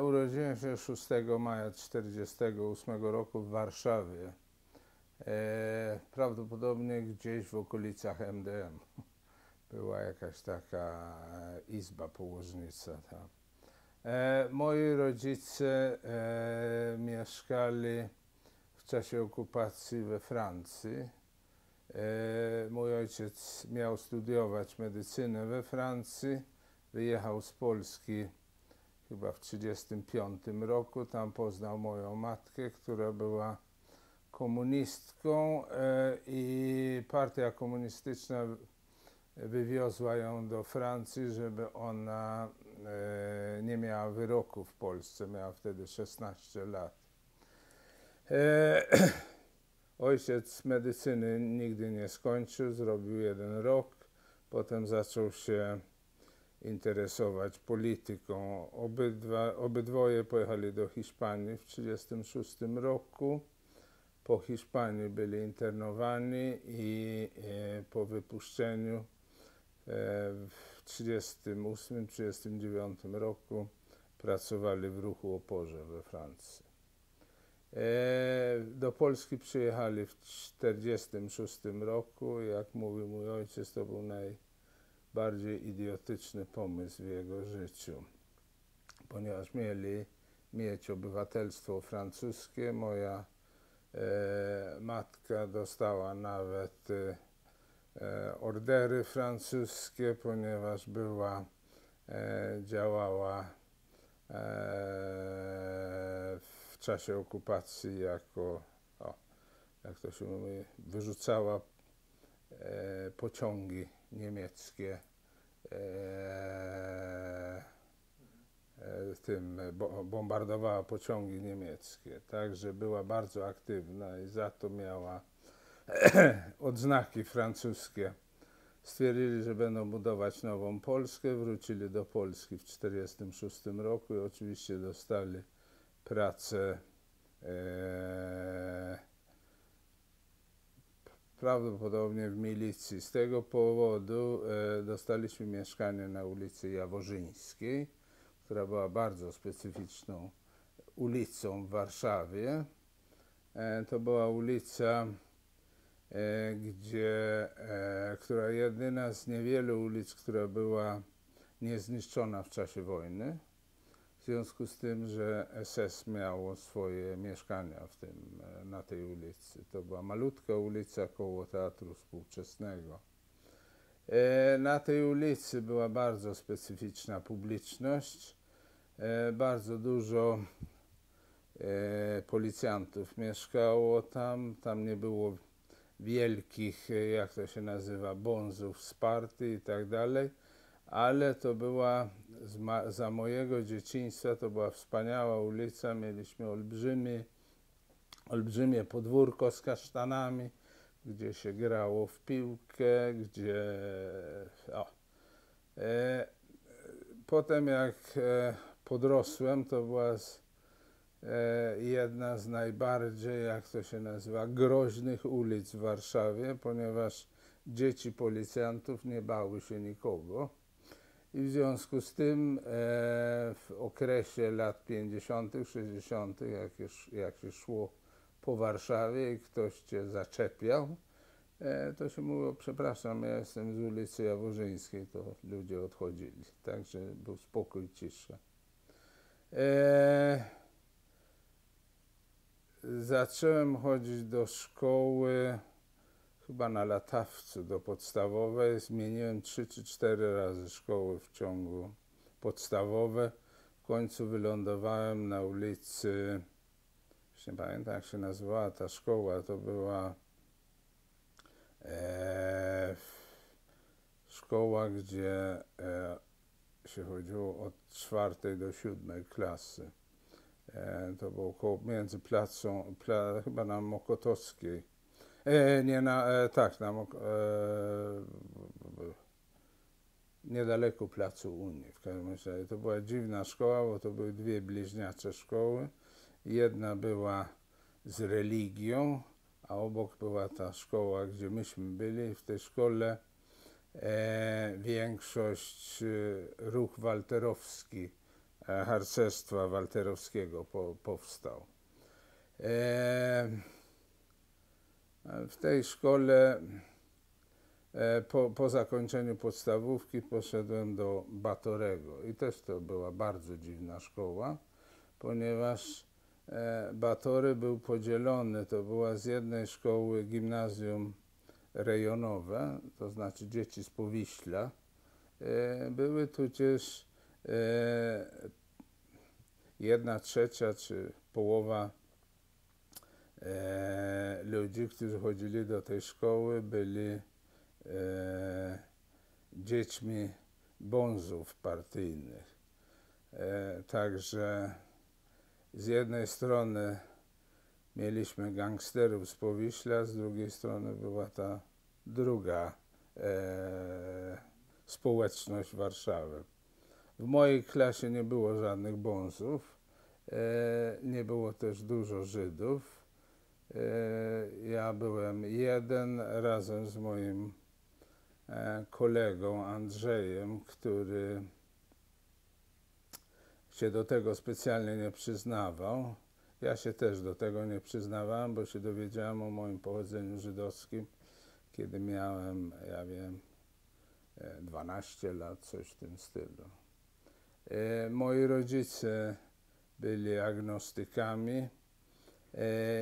Urodziłem się 6 maja 1948 roku w Warszawie. Prawdopodobnie gdzieś w okolicach MDM. Była jakaś taka izba położnicza tam. Moi rodzice mieszkali w czasie okupacji we Francji. Mój ojciec miał studiować medycynę we Francji. Wyjechał z Polski chyba w 1935 roku. Tam poznał moją matkę, która była komunistką i partia komunistyczna wywiozła ją do Francji, żeby ona nie miała wyroku w Polsce. Miała wtedy 16 lat. Ojciec medycyny nigdy nie skończył, zrobił 1 rok. Potem zaczął się interesować polityką. Obydwoje pojechali do Hiszpanii w 1936 roku. Po Hiszpanii byli internowani i po wypuszczeniu w 1938-1939 roku pracowali w ruchu Oporze we Francji. Do Polski przyjechali w 1946 roku. Jak mówił mój ojciec, to był najbardziej idiotyczny pomysł w jego życiu, ponieważ mieli mieć obywatelstwo francuskie. Moja matka dostała nawet ordery francuskie, ponieważ działała w czasie okupacji jako, jak to się mówi, wyrzucała pociągi niemieckie, bombardowała pociągi niemieckie, także była bardzo aktywna i za to miała odznaki francuskie. Stwierdzili, że będą budować nową Polskę, wrócili do Polski w 1946 roku i oczywiście dostali pracę prawdopodobnie w milicji. Z tego powodu dostaliśmy mieszkanie na ulicy Jaworzyńskiej, która była bardzo specyficzną ulicą w Warszawie. To była ulica, która jedyna z niewielu ulic, która była niezniszczona w czasie wojny, w związku z tym, że SS miało swoje mieszkania na tej ulicy. To była malutka ulica koło Teatru Współczesnego. Na tej ulicy była bardzo specyficzna publiczność. Bardzo dużo policjantów mieszkało tam. Tam nie było wielkich, jak to się nazywa, bonzów z partii i tak dalej, ale to była, za mojego dzieciństwa, to była wspaniała ulica. Mieliśmy olbrzymie podwórko z kasztanami, gdzie się grało w piłkę, Potem jak podrosłem, to była jedna z najbardziej, jak to się nazywa, groźnych ulic w Warszawie, ponieważ dzieci policjantów nie bały się nikogo. I w związku z tym w okresie lat 50., 60., jak się szło po Warszawie i ktoś cię zaczepiał, to się mówiło: przepraszam, ja jestem z ulicy Jaworzyńskiej, to ludzie odchodzili. Także był spokój, cisza. Zacząłem chodzić do szkoły chyba na latawcu, do podstawowej. Zmieniłem 3 czy 4 razy szkoły w ciągu podstawowe. W końcu wylądowałem na ulicy, już nie pamiętam jak się nazywała ta szkoła, to była szkoła, gdzie się chodziło od 4. do 7. klasy. To było między chyba na Mokotowskiej. Niedaleko Placu Unii. W każdym razie to była dziwna szkoła, bo to były 2 bliźniacze szkoły. Jedna była z religią, a obok była ta szkoła, gdzie myśmy byli. W tej szkole większość ruch walterowski harcerstwa walterowskiego powstał. W tej szkole po zakończeniu podstawówki poszedłem do Batorego i też to była bardzo dziwna szkoła, ponieważ Batory był podzielony, to była z jednej szkoły gimnazjum rejonowe, to znaczy dzieci z Powiśla, były tudzież 1/3 czy połowa ludzi, którzy chodzili do tej szkoły, byli dziećmi bonzów partyjnych. Także z jednej strony mieliśmy gangsterów z Powiśla, z drugiej strony była ta druga społeczność Warszawy. W mojej klasie nie było żadnych bonzów, nie było też dużo Żydów. Ja byłem jeden razem z moim kolegą Andrzejem, który się do tego specjalnie nie przyznawał. Ja się też do tego nie przyznawałem, bo się dowiedziałem o moim pochodzeniu żydowskim, kiedy miałem, ja wiem, 12 lat, coś w tym stylu. Moi rodzice byli agnostykami,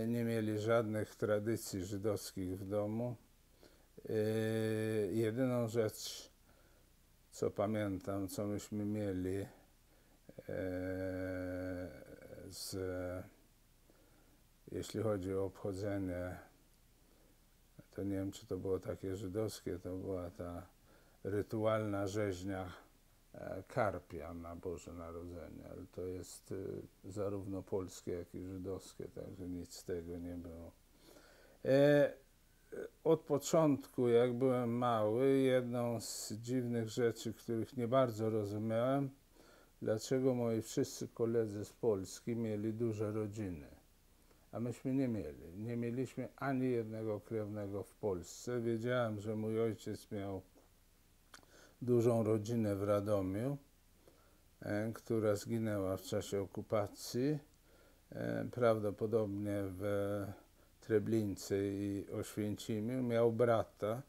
nie mieli żadnych tradycji żydowskich w domu. Jedyną rzecz, co pamiętam, co myśmy mieli jeśli chodzi o obchodzenie, to nie wiem, czy to było takie żydowskie, to była ta rytualna rzeźnia karpia na Boże Narodzenie, ale to jest zarówno polskie, jak i żydowskie, także nic z tego nie było. Od początku, jak byłem mały, jedną z dziwnych rzeczy, których nie bardzo rozumiałem, dlaczego moi wszyscy koledzy z Polski mieli duże rodziny, a myśmy nie mieli. Nie mieliśmy ani jednego krewnego w Polsce. Wiedziałem, że mój ojciec miał dużą rodzinę w Radomiu, która zginęła w czasie okupacji, prawdopodobnie w Treblince i Oświęcimiu. Miał brata,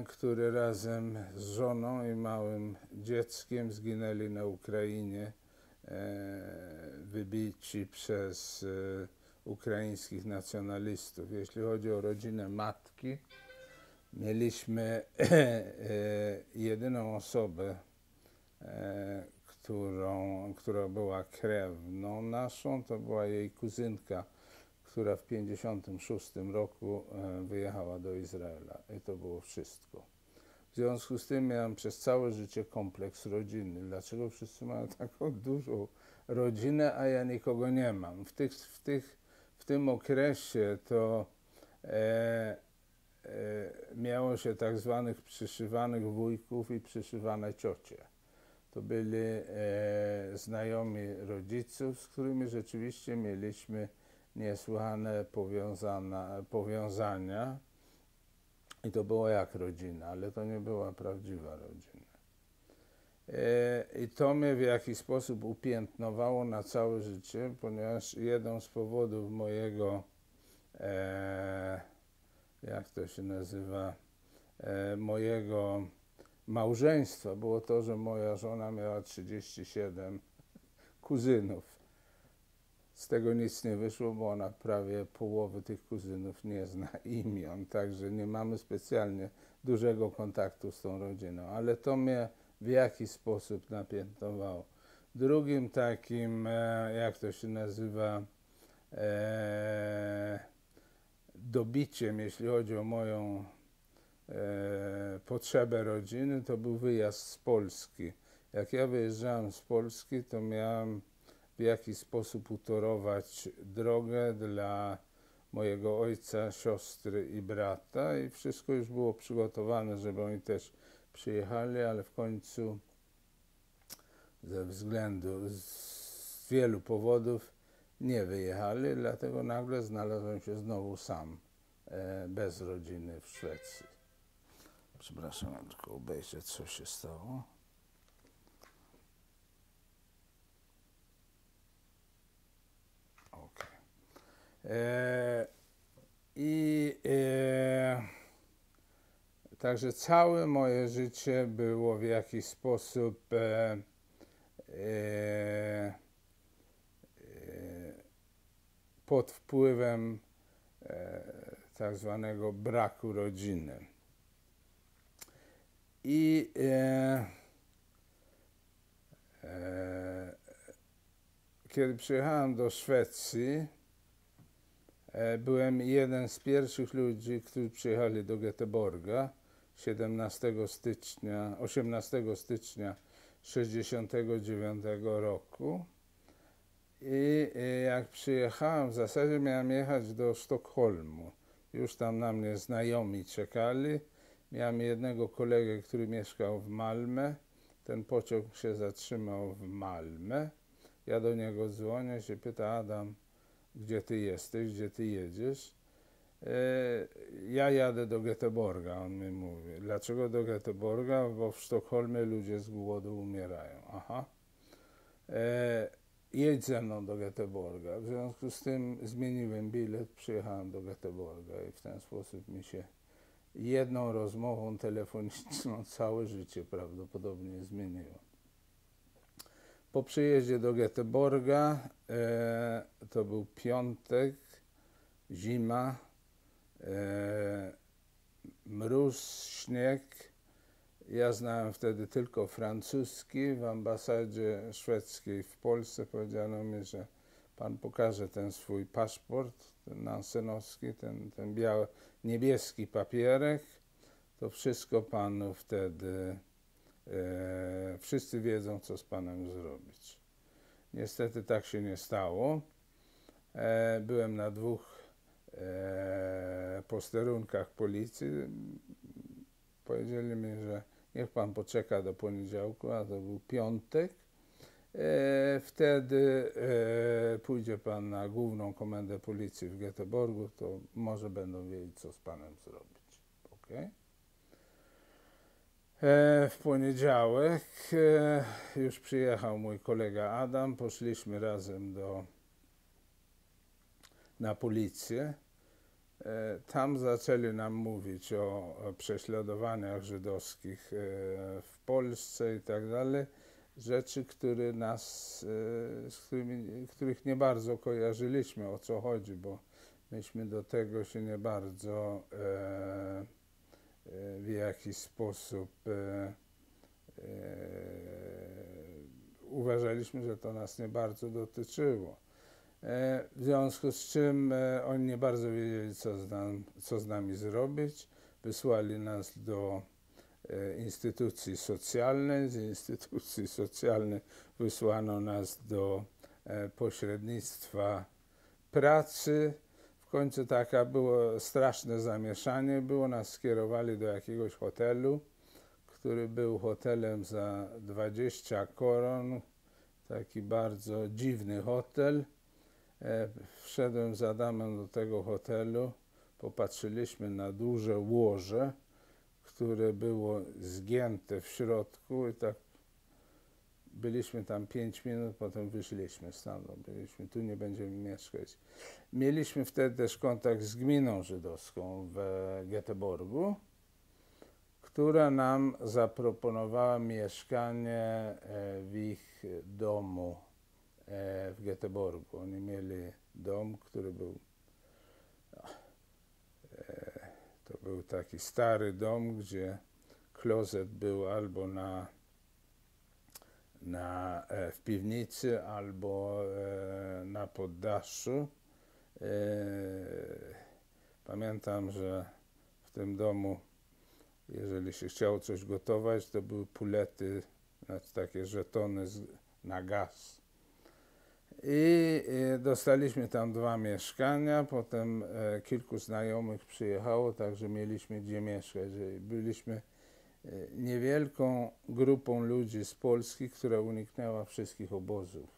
który razem z żoną i małym dzieckiem zginęli na Ukrainie, wybici przez ukraińskich nacjonalistów. Jeśli chodzi o rodzinę matki, mieliśmy jedyną osobę, która była krewną naszą, to była jej kuzynka, która w 1956 roku wyjechała do Izraela i to było wszystko. W związku z tym miałem przez całe życie kompleks rodziny. Dlaczego wszyscy mają taką dużą rodzinę, a ja nikogo nie mam? W tym okresie to miało się tak zwanych przyszywanych wujków i przyszywane ciocie. To byli znajomi rodziców, z którymi rzeczywiście mieliśmy niesłychane powiązania i to było jak rodzina, ale to nie była prawdziwa rodzina. I to mnie w jakiś sposób upiętnowało na całe życie, ponieważ jeden z powodów mojego, jak to się nazywa, mojego małżeństwa było to, że moja żona miała 37 kuzynów. Z tego nic nie wyszło, bo ona prawie połowy tych kuzynów nie zna imion, także nie mamy specjalnie dużego kontaktu z tą rodziną, ale to mnie w jakiś sposób napiętnowało. Drugim takim, jak to się nazywa, dobiciem, jeśli chodzi o moją potrzebę rodziny, to był wyjazd z Polski. Jak ja wyjeżdżałem z Polski, to miałem w jakiś sposób utorować drogę dla mojego ojca, siostry i brata i wszystko już było przygotowane, żeby oni też przyjechali, ale w końcu z wielu powodów nie wyjechali, dlatego nagle znalazłem się znowu sam, bez rodziny w Szwecji. Przepraszam, tylko obejrzeć, co się stało. E, I także całe moje życie było w jakiś sposób pod wpływem tak zwanego braku rodziny. I kiedy przyjechałem do Szwecji, byłem jeden z pierwszych ludzi, którzy przyjechali do Göteborga 18 stycznia 1969 roku. I jak przyjechałem, w zasadzie miałem jechać do Sztokholmu. Już tam na mnie znajomi czekali. Miałem jednego kolegę, który mieszkał w Malmö. Ten pociąg się zatrzymał w Malmö. Ja do niego dzwonię, się pyta: Adam, gdzie ty jesteś, gdzie ty jedziesz? Ja jadę do Göteborga, on mi mówi. Dlaczego do Göteborga? Bo w Sztokholmie ludzie z głodu umierają. Aha. Jedź ze mną do Göteborga. W związku z tym zmieniłem bilet, przyjechałem do Göteborga i w ten sposób mi się jedną rozmową telefoniczną całe życie prawdopodobnie zmieniło. Po przyjeździe do Göteborga, to był piątek, zima, mróz, śnieg. Ja znałem wtedy tylko francuski. W ambasadzie szwedzkiej w Polsce powiedziano mi, że pan pokaże ten swój paszport, ten nansenowski, ten biały, niebieski papierek, to wszystko panu wtedy, wszyscy wiedzą, co z panem zrobić. Niestety tak się nie stało. Byłem na 2 posterunkach policji. Powiedzieli mi, że niech pan poczeka do poniedziałku, a to był piątek. Wtedy pójdzie pan na główną komendę policji w Göteborgu, to może będą wiedzieć, co z panem zrobić. Okay? W poniedziałek już przyjechał mój kolega Adam, poszliśmy razem na policję. Tam zaczęli nam mówić o prześladowaniach żydowskich w Polsce i tak dalej. Rzeczy, których nie bardzo kojarzyliśmy, o co chodzi, bo myśmy do tego się nie bardzo w jakiś sposób uważaliśmy, że to nas nie bardzo dotyczyło. W związku z czym oni nie bardzo wiedzieli, co z nami zrobić. Wysłali nas do instytucji socjalnej. Z instytucji socjalnej wysłano nas do pośrednictwa pracy. W końcu było straszne zamieszanie. Nas skierowali do jakiegoś hotelu, który był hotelem za 20 koron. Taki bardzo dziwny hotel. Wszedłem z Adamem do tego hotelu, popatrzyliśmy na duże łoże, które było zgięte w środku i tak byliśmy tam 5 minut, potem wyszliśmy stamtąd, tu nie będziemy mieszkać. Mieliśmy wtedy też kontakt z gminą żydowską w Göteborgu, która nam zaproponowała mieszkanie w ich domu w Göteborgu. Oni mieli dom, który był, to był taki stary dom, gdzie klozet był albo w piwnicy, albo na poddaszu. Pamiętam, że w tym domu, jeżeli się chciało coś gotować, to były pulety, znaczy takie żetony na gaz. I dostaliśmy tam 2 mieszkania, potem kilku znajomych przyjechało, także mieliśmy gdzie mieszkać. Byliśmy niewielką grupą ludzi z Polski, która uniknęła wszystkich obozów.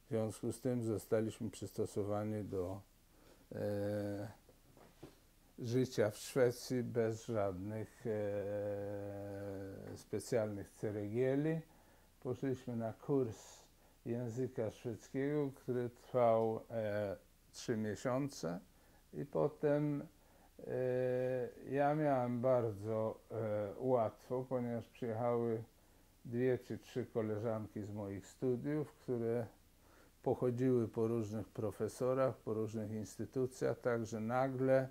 W związku z tym zostaliśmy przystosowani do życia w Szwecji bez żadnych specjalnych ceregieli. Poszliśmy na kurs języka szwedzkiego, który trwał 3 miesiące i potem ja miałem bardzo łatwo, ponieważ przyjechały 2 czy 3 koleżanki z moich studiów, które pochodziły po różnych profesorach, po różnych instytucjach, także nagle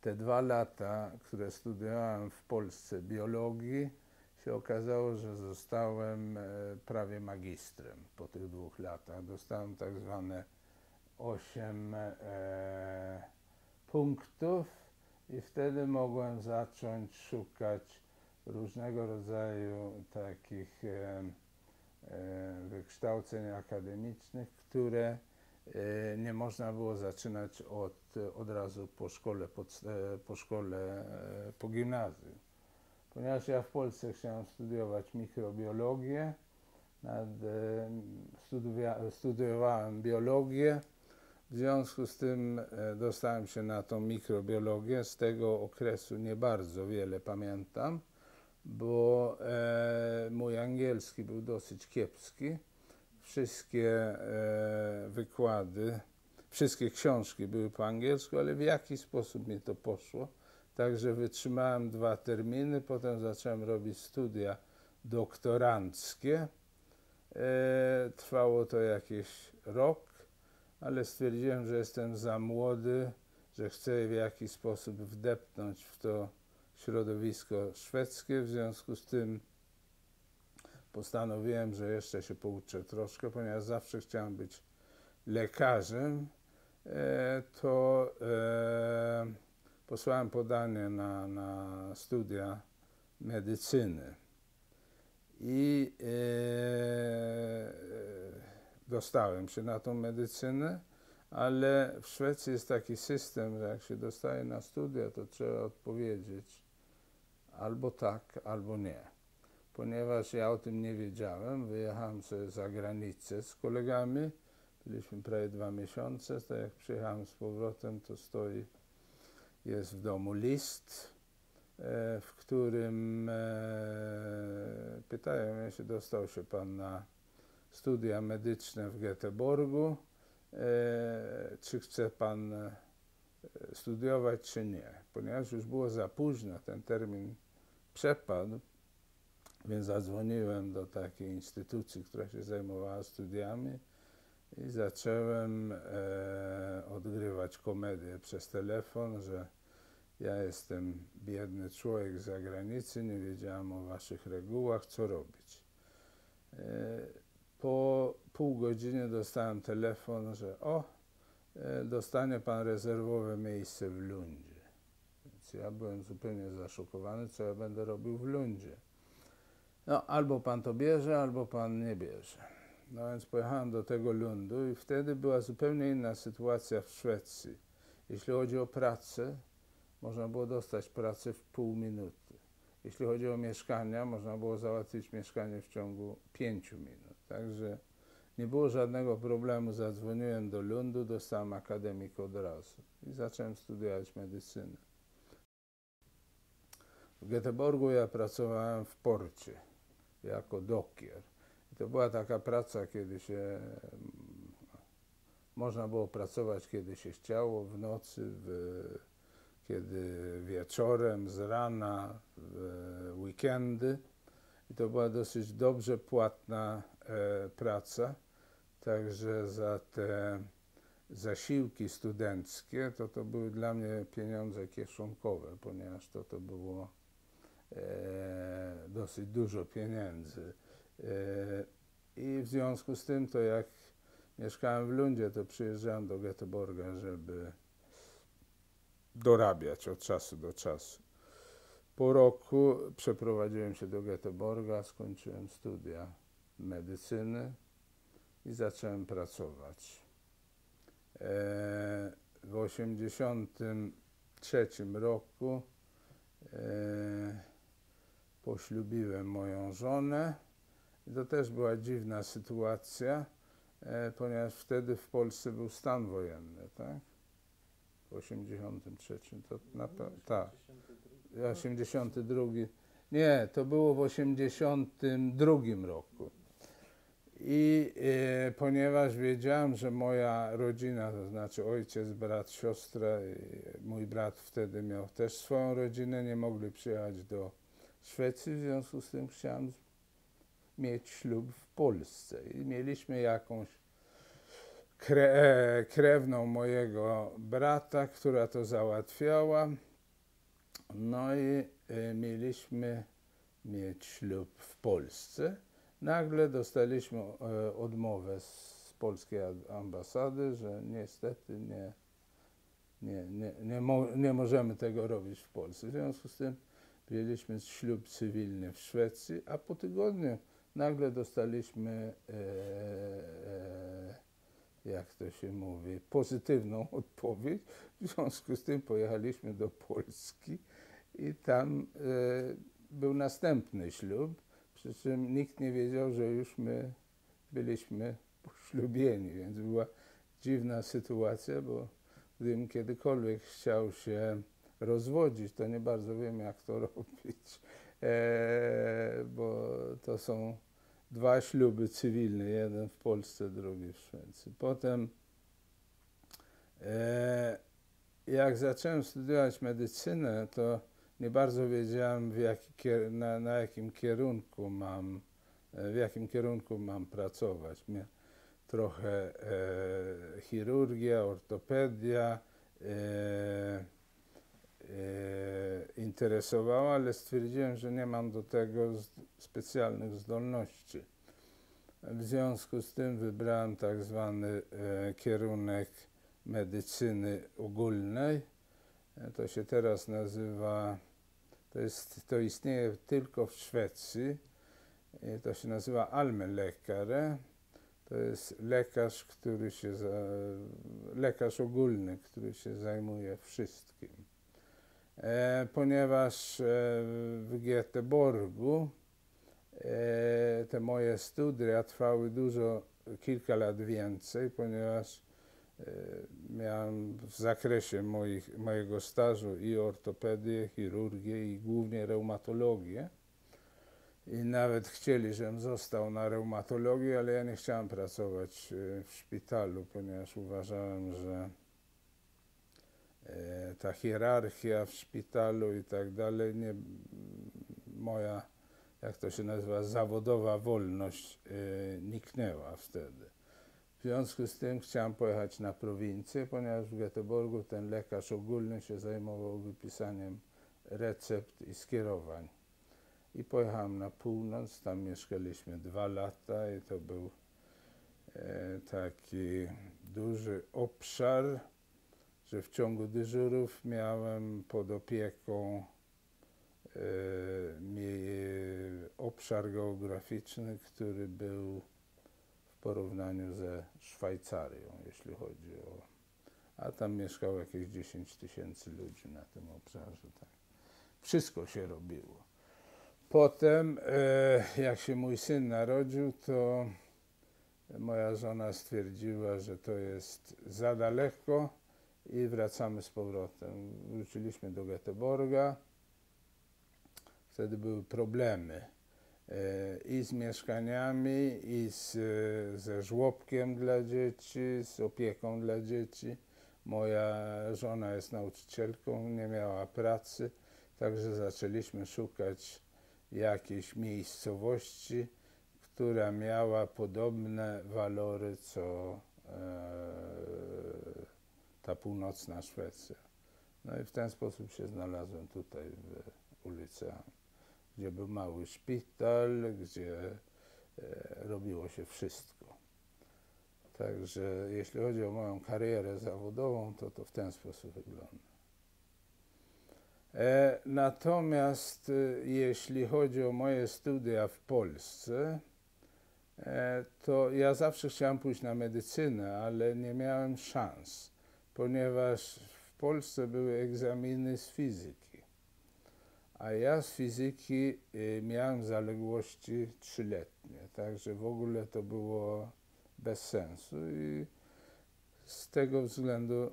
te 2 lata, które studiowałem w Polsce biologii, się okazało, że zostałem prawie magistrem po tych 2 latach. Dostałem tak zwane 8 punktów i wtedy mogłem zacząć szukać różnego rodzaju takich wykształceń akademicznych, które nie można było zaczynać od razu po szkole, po gimnazjum. Ponieważ ja w Polsce chciałem studiować mikrobiologię, studiowałem biologię, w związku z tym dostałem się na tą mikrobiologię. Z tego okresu nie bardzo wiele pamiętam, bo mój angielski był dosyć kiepski. Wszystkie wykłady, wszystkie książki były po angielsku, ale w jaki sposób mi to poszło. Także wytrzymałem 2 terminy, potem zacząłem robić studia doktoranckie. Trwało to jakiś rok, ale stwierdziłem, że jestem za młody, że chcę w jakiś sposób wdepnąć w to środowisko szwedzkie. W związku z tym postanowiłem, że jeszcze się pouczę troszkę, ponieważ zawsze chciałem być lekarzem, to posłałem podanie na studia medycyny i dostałem się na tą medycynę, ale w Szwecji jest taki system, że jak się dostaje na studia, to trzeba odpowiedzieć albo tak, albo nie. Ponieważ ja o tym nie wiedziałem, wyjechałem sobie za granicę z kolegami, byliśmy prawie 2 miesiące, tak jak przyjechałem z powrotem, to jest w domu list, w którym pytają mnie, czy dostał się pan na studia medyczne w Göteborgu, czy chce pan studiować, czy nie. Ponieważ już było za późno, ten termin przepadł, więc zadzwoniłem do takiej instytucji, która się zajmowała studiami i zacząłem odgrywać komedię przez telefon, że ja jestem biedny człowiek z zagranicy, nie wiedziałem o waszych regułach, co robić. Po pół godziny dostałem telefon, że dostanie pan rezerwowe miejsce w Lundzie. Więc ja byłem zupełnie zaszokowany, co ja będę robił w Lundzie. No, albo pan to bierze, albo pan nie bierze. No więc pojechałem do tego Lundu i wtedy była zupełnie inna sytuacja w Szwecji. Jeśli chodzi o pracę, można było dostać pracę w pół minuty. Jeśli chodzi o mieszkania, można było załatwić mieszkanie w ciągu 5 minut. Także nie było żadnego problemu. Zadzwoniłem do Lundu, dostałem akademik od razu i zacząłem studiować medycynę. W Göteborgu ja pracowałem w porcie jako dokier. I to była taka praca, kiedy się można było pracować, kiedy się chciało, w nocy, kiedy wieczorem, z rana, w weekendy. I to była dosyć dobrze płatna praca. Także za te zasiłki studenckie to były dla mnie pieniądze kieszonkowe, ponieważ to było dosyć dużo pieniędzy. I w związku z tym, to jak mieszkałem w Lundzie, to przyjeżdżałem do Göteborga, żeby dorabiać od czasu do czasu. Po roku przeprowadziłem się do Göteborga, skończyłem studia medycyny i zacząłem pracować. W 1983 roku poślubiłem moją żonę. I to też była dziwna sytuacja, ponieważ wtedy w Polsce był stan wojenny, tak? W 1983, tak. 82. Nie, to było w 1982 roku. I ponieważ wiedziałem, że moja rodzina, to znaczy ojciec, brat, siostra, mój brat wtedy miał też swoją rodzinę, nie mogli przyjechać do Szwecji, w związku z tym chciałem mieć ślub w Polsce. I mieliśmy jakąś krewną mojego brata, która to załatwiała. No i mieliśmy mieć ślub w Polsce. Nagle dostaliśmy odmowę z polskiej ambasady, że niestety nie możemy tego robić w Polsce. W związku z tym wzięliśmy ślub cywilny w Szwecji, a po tygodniu nagle dostaliśmy, jak to się mówi, pozytywną odpowiedź. W związku z tym pojechaliśmy do Polski i tam był następny ślub, przy czym nikt nie wiedział, że już my byliśmy poślubieni, więc była dziwna sytuacja, bo gdybym kiedykolwiek chciał się rozwodzić, to nie bardzo wiem, jak to robić, bo to są dwa śluby cywilne, jeden w Polsce, drugi w Szwecji. Potem jak zacząłem studiować medycynę, to nie bardzo wiedziałem, w jakim kierunku mam pracować. Mnie trochę chirurgia, ortopedia interesowała, ale stwierdziłem, że nie mam do tego specjalnych zdolności. W związku z tym wybrałem tak zwany kierunek medycyny ogólnej. To się teraz nazywa, to istnieje tylko w Szwecji. To się nazywa Allmänläkare. To jest lekarz ogólny, który się zajmuje wszystkim. Ponieważ w Göteborgu te moje studia trwały kilka lat więcej, ponieważ miałem w zakresie mojego stażu i ortopedię, chirurgię i głównie reumatologię. I nawet chcieli, żebym został na reumatologii, ale ja nie chciałem pracować w szpitalu, ponieważ uważałem, że ta hierarchia w szpitalu i tak dalej, moja, jak to się nazywa, zawodowa wolność niknęła wtedy. W związku z tym chciałem pojechać na prowincję, ponieważ w Göteborgu ten lekarz ogólny się zajmował wypisaniem recept i skierowań. I pojechałem na północ, tam mieszkaliśmy 2 lata i to był taki duży obszar, że w ciągu dyżurów miałem pod opieką obszar geograficzny, który był w porównaniu ze Szwajcarią, jeśli chodzi o... A tam mieszkało jakieś 10 000 ludzi na tym obszarze. Tak. Wszystko się robiło. Potem, jak się mój syn narodził, to moja żona stwierdziła, że to jest za daleko i wracamy z powrotem. Wróciliśmy do Göteborga. Wtedy były problemy i z mieszkaniami, i ze żłobkiem dla dzieci, z opieką dla dzieci. Moja żona jest nauczycielką, nie miała pracy, także zaczęliśmy szukać jakiejś miejscowości, która miała podobne walory co ta północna Szwecja. No i w ten sposób się znalazłem tutaj w ulicy, gdzie był mały szpital, gdzie robiło się wszystko. Także jeśli chodzi o moją karierę zawodową, to w ten sposób wygląda. Natomiast jeśli chodzi o moje studia w Polsce, to ja zawsze chciałem pójść na medycynę, ale nie miałem szans, ponieważ w Polsce były egzaminy z fizyki, a ja z fizyki miałem zaległości 3-letnie, także w ogóle to było bez sensu i z tego względu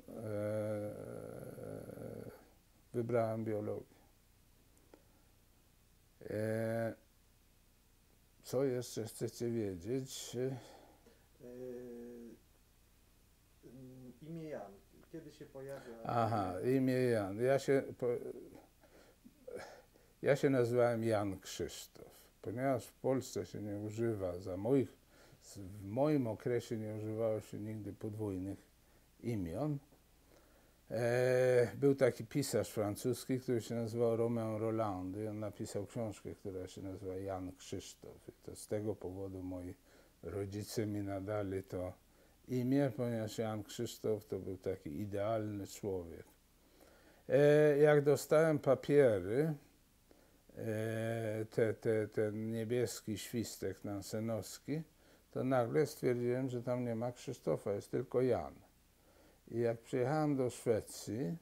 wybrałem biologię. co jeszcze chcecie wiedzieć? Imię Jan. Kiedy się pojawia? Aha, imię Jan. Ja się nazywałem Jan Krzysztof, ponieważ w Polsce się nie używa, w moim okresie nie używało się nigdy podwójnych imion. Był taki pisarz francuski, który się nazywał Romain Rolland i on napisał książkę, która się nazywa Jan Krzysztof. I to z tego powodu moi rodzice mi nadali to imię, ponieważ Jan Krzysztof to był taki idealny człowiek. Jak dostałem papiery, ten niebieski świstek nansenowski, to nagle stwierdziłem, że tam nie ma Krzysztofa, jest tylko Jan. I jak przyjechałem do Szwecji,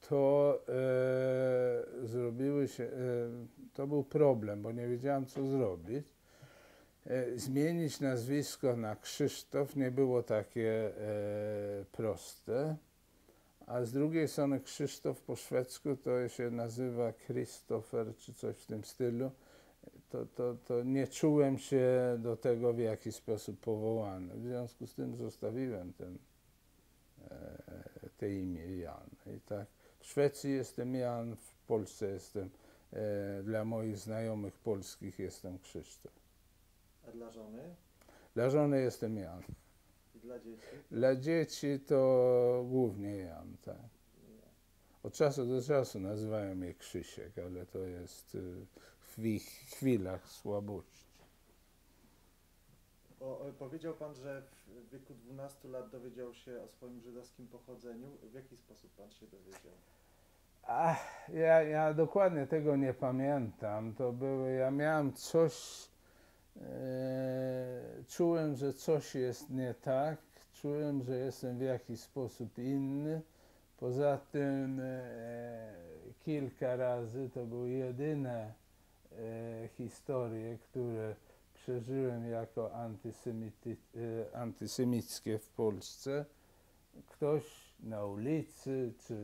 to to był problem, bo nie wiedziałem, co zrobić. Zmienić nazwisko na Krzysztof nie było takie proste, a z drugiej strony Krzysztof po szwedzku to się nazywa Christopher czy coś w tym stylu. To nie czułem się do tego w jakiś sposób powołany. W związku z tym zostawiłem te imię Jan. I tak w Szwecji jestem Jan, w Polsce jestem, dla moich znajomych polskich jestem Krzysztof. A dla żony? Dla żony jestem Jan. I dla dzieci? Dla dzieci to głównie Jan, tak. Od czasu do czasu nazywają mnie Krzysiek, ale to jest w ich chwilach słabości. Powiedział pan, że w wieku 12 lat dowiedział się o swoim żydowskim pochodzeniu. W jaki sposób pan się dowiedział? Ja dokładnie tego nie pamiętam. Ja miałem coś, czułem, że coś jest nie tak, czułem, że jestem w jakiś sposób inny. Poza tym kilka razy to były jedyne historie, które przeżyłem jako antysemickie w Polsce. Ktoś na ulicy czy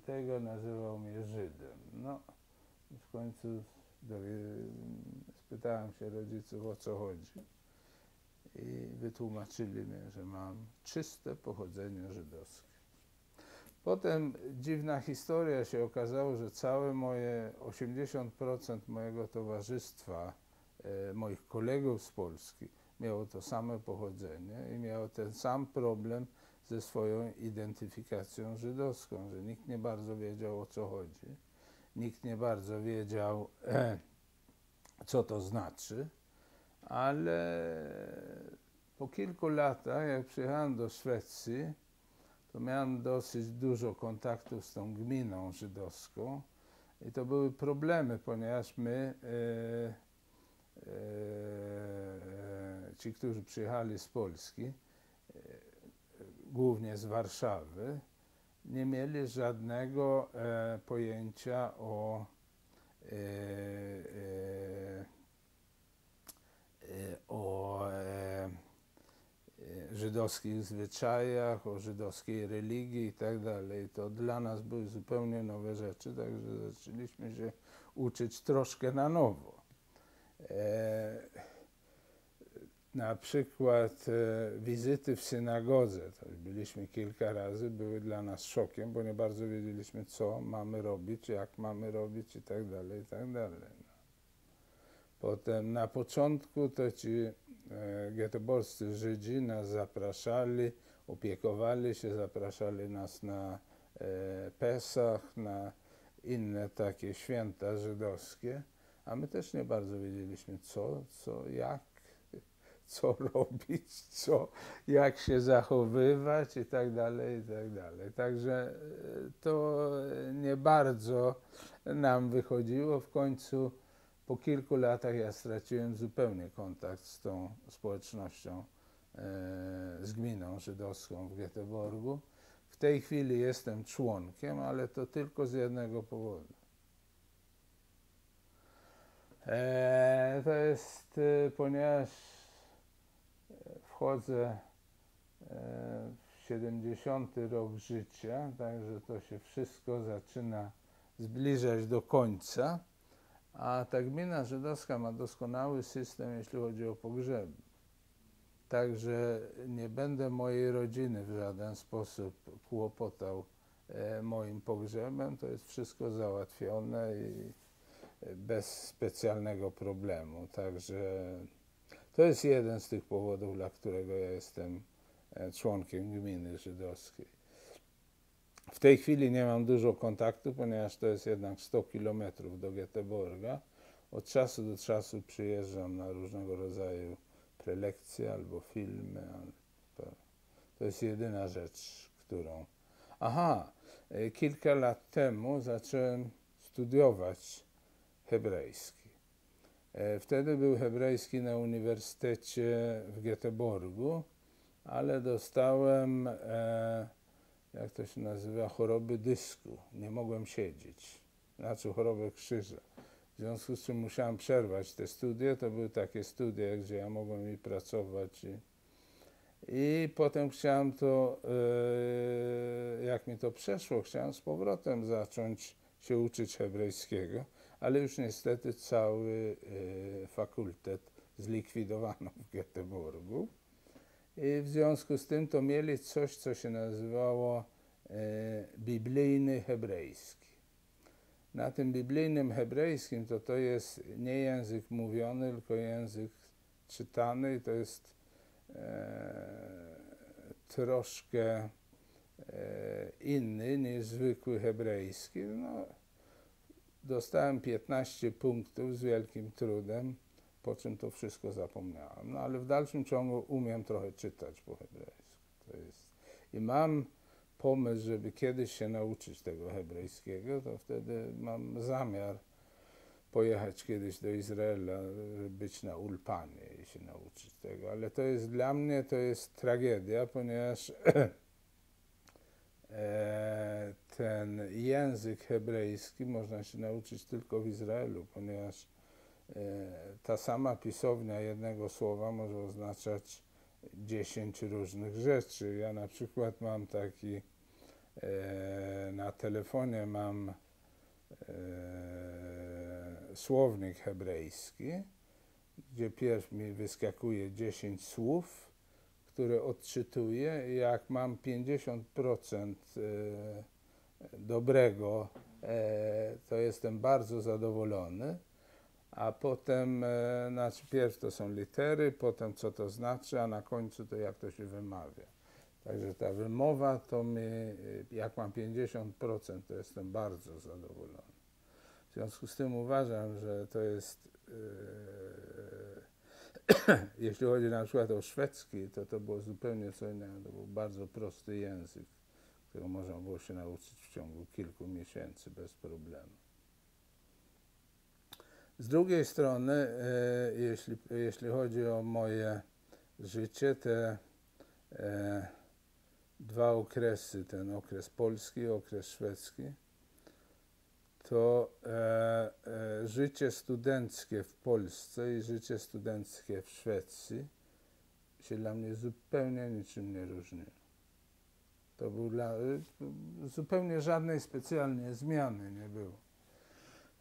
tego nazywał mnie Żydem. No, w końcu spytałem się rodziców, o co chodzi i wytłumaczyli mi, że mam czyste pochodzenie żydowskie. Potem dziwna historia się okazało, że całe 80% mojego towarzystwa, moich kolegów z Polski miało to samo pochodzenie i miało ten sam problem ze swoją identyfikacją żydowską, że nikt nie bardzo wiedział, o co chodzi, nikt nie bardzo wiedział, co to znaczy, ale po kilku latach, jak przyjechałem do Szwecji, to miałem dosyć dużo kontaktów z tą gminą żydowską i to były problemy, ponieważ ci, którzy przyjechali z Polski, głównie z Warszawy, nie mieli żadnego pojęcia o żydowskich zwyczajach, o żydowskiej religii i tak dalej. To dla nas były zupełnie nowe rzeczy, także zaczęliśmy się uczyć troszkę na nowo. Na przykład wizyty w synagodze, to byliśmy kilka razy, były dla nas szokiem, bo nie bardzo wiedzieliśmy, co mamy robić, jak mamy robić i tak dalej, i tak dalej. No. Potem na początku to ci göteborgscy Żydzi nas zapraszali, opiekowali się, zapraszali nas na Pesach, na inne takie święta żydowskie, a my też nie bardzo wiedzieliśmy co robić, jak się zachowywać i tak dalej, i tak dalej. Także to nie bardzo nam wychodziło. W końcu po kilku latach ja straciłem zupełnie kontakt z tą społecznością, z gminą żydowską w Göteborgu. W tej chwili jestem członkiem, ale to tylko z jednego powodu. To jest, ponieważ wchodzę w 70. rok życia, także to się wszystko zaczyna zbliżać do końca, A ta gmina żydowska ma doskonały system, jeśli chodzi o pogrzeby. Także nie będę mojej rodziny w żaden sposób kłopotał moim pogrzebem. To jest wszystko załatwione i bez specjalnego problemu. Także to jest jeden z tych powodów, dla którego ja jestem członkiem gminy żydowskiej. W tej chwili nie mam dużo kontaktu, ponieważ to jest jednak 100 kilometrów do Göteborga. Od czasu do czasu przyjeżdżam na różnego rodzaju prelekcje albo filmy. To jest jedyna rzecz, którą... Aha, kilka lat temu zacząłem studiować hebrajski. Wtedy był hebrajski na uniwersytecie w Göteborgu, ale dostałem, jak to się nazywa, choroby dysku. Nie mogłem siedzieć, znaczy chorobę krzyża. W związku z czym musiałem przerwać te studia. To były takie studia, gdzie ja mogłem i pracować. I potem chciałem to, jak mi to przeszło, chciałem z powrotem zacząć się uczyć hebrajskiego, ale już niestety cały fakultet zlikwidowano w Göteborgu. I w związku z tym to mieli coś, co się nazywało biblijny hebrajski. Na tym biblijnym hebrajskim to jest nie język mówiony, tylko język czytany i to jest troszkę inny niż zwykły hebrajski. No, dostałem 15 punktów z wielkim trudem, po czym to wszystko zapomniałem. No ale w dalszym ciągu umiem trochę czytać po hebrajsku. I mam pomysł, żeby kiedyś się nauczyć tego hebrajskiego, to wtedy mam zamiar pojechać kiedyś do Izraela, być na Ulpanie i się nauczyć tego. Ale to jest dla mnie, to jest tragedia, ponieważ ten język hebrajski można się nauczyć tylko w Izraelu, ponieważ ta sama pisownia jednego słowa może oznaczać 10 różnych rzeczy. Ja na przykład mam taki, na telefonie mam słownik hebrajski, gdzie pierw mi wyskakuje 10 słów, które odczytuję. Jak mam 50% dobrego, to jestem bardzo zadowolony, a potem, znaczy pierw to są litery, potem co to znaczy, a na końcu to jak to się wymawia. Także ta wymowa to mi, jak mam 50%, to jestem bardzo zadowolony. W związku z tym uważam, że to jest, jeśli chodzi na przykład o szwedzki, to było zupełnie co innego. To był bardzo prosty język, którego można było się nauczyć w ciągu kilku miesięcy bez problemu. Z drugiej strony, jeśli chodzi o moje życie, te dwa okresy, ten okres polski i okres szwedzki, to życie studenckie w Polsce i życie studenckie w Szwecji się dla mnie zupełnie niczym nie różniło. To był zupełnie żadnej specjalnie zmiany nie było.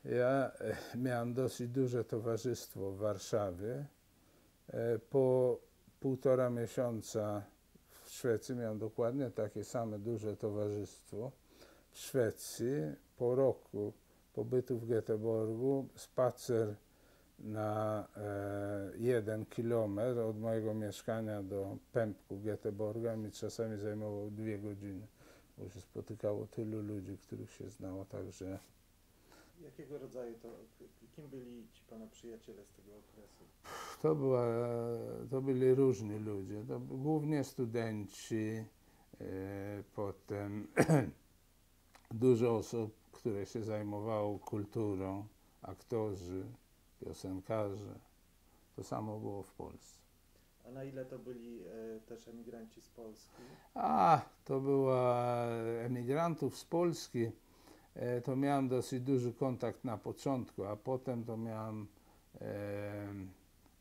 Ja miałem dosyć duże towarzystwo w Warszawie. Po 1,5 miesiąca w Szwecji miałem dokładnie takie same duże towarzystwo. W Szwecji po roku pobytu w Göteborgu spacer na 1 kilometr od mojego mieszkania do pępku Göteborga mi czasami zajmował 2 godziny, bo się spotykało tylu ludzi, których się znało, także... Jakiego rodzaju to, kim byli ci pana przyjaciele z tego okresu? To byli różni ludzie, to głównie studenci, potem dużo osób, które się zajmowało kulturą, aktorzy, piosenkarze. To samo było w Polsce. A na ile to byli też emigranci z Polski? To była emigrantów z Polski. To miałem dosyć duży kontakt na początku, a potem to miałem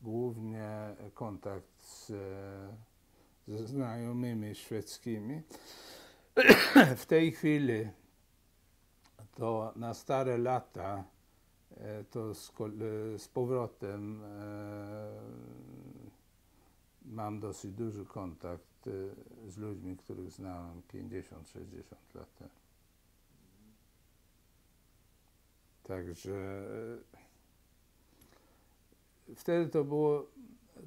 głównie kontakt ze znajomymi szwedzkimi. W tej chwili to na stare lata to z powrotem mam dosyć duży kontakt z ludźmi, których znałem 50-60 lat temu. Także wtedy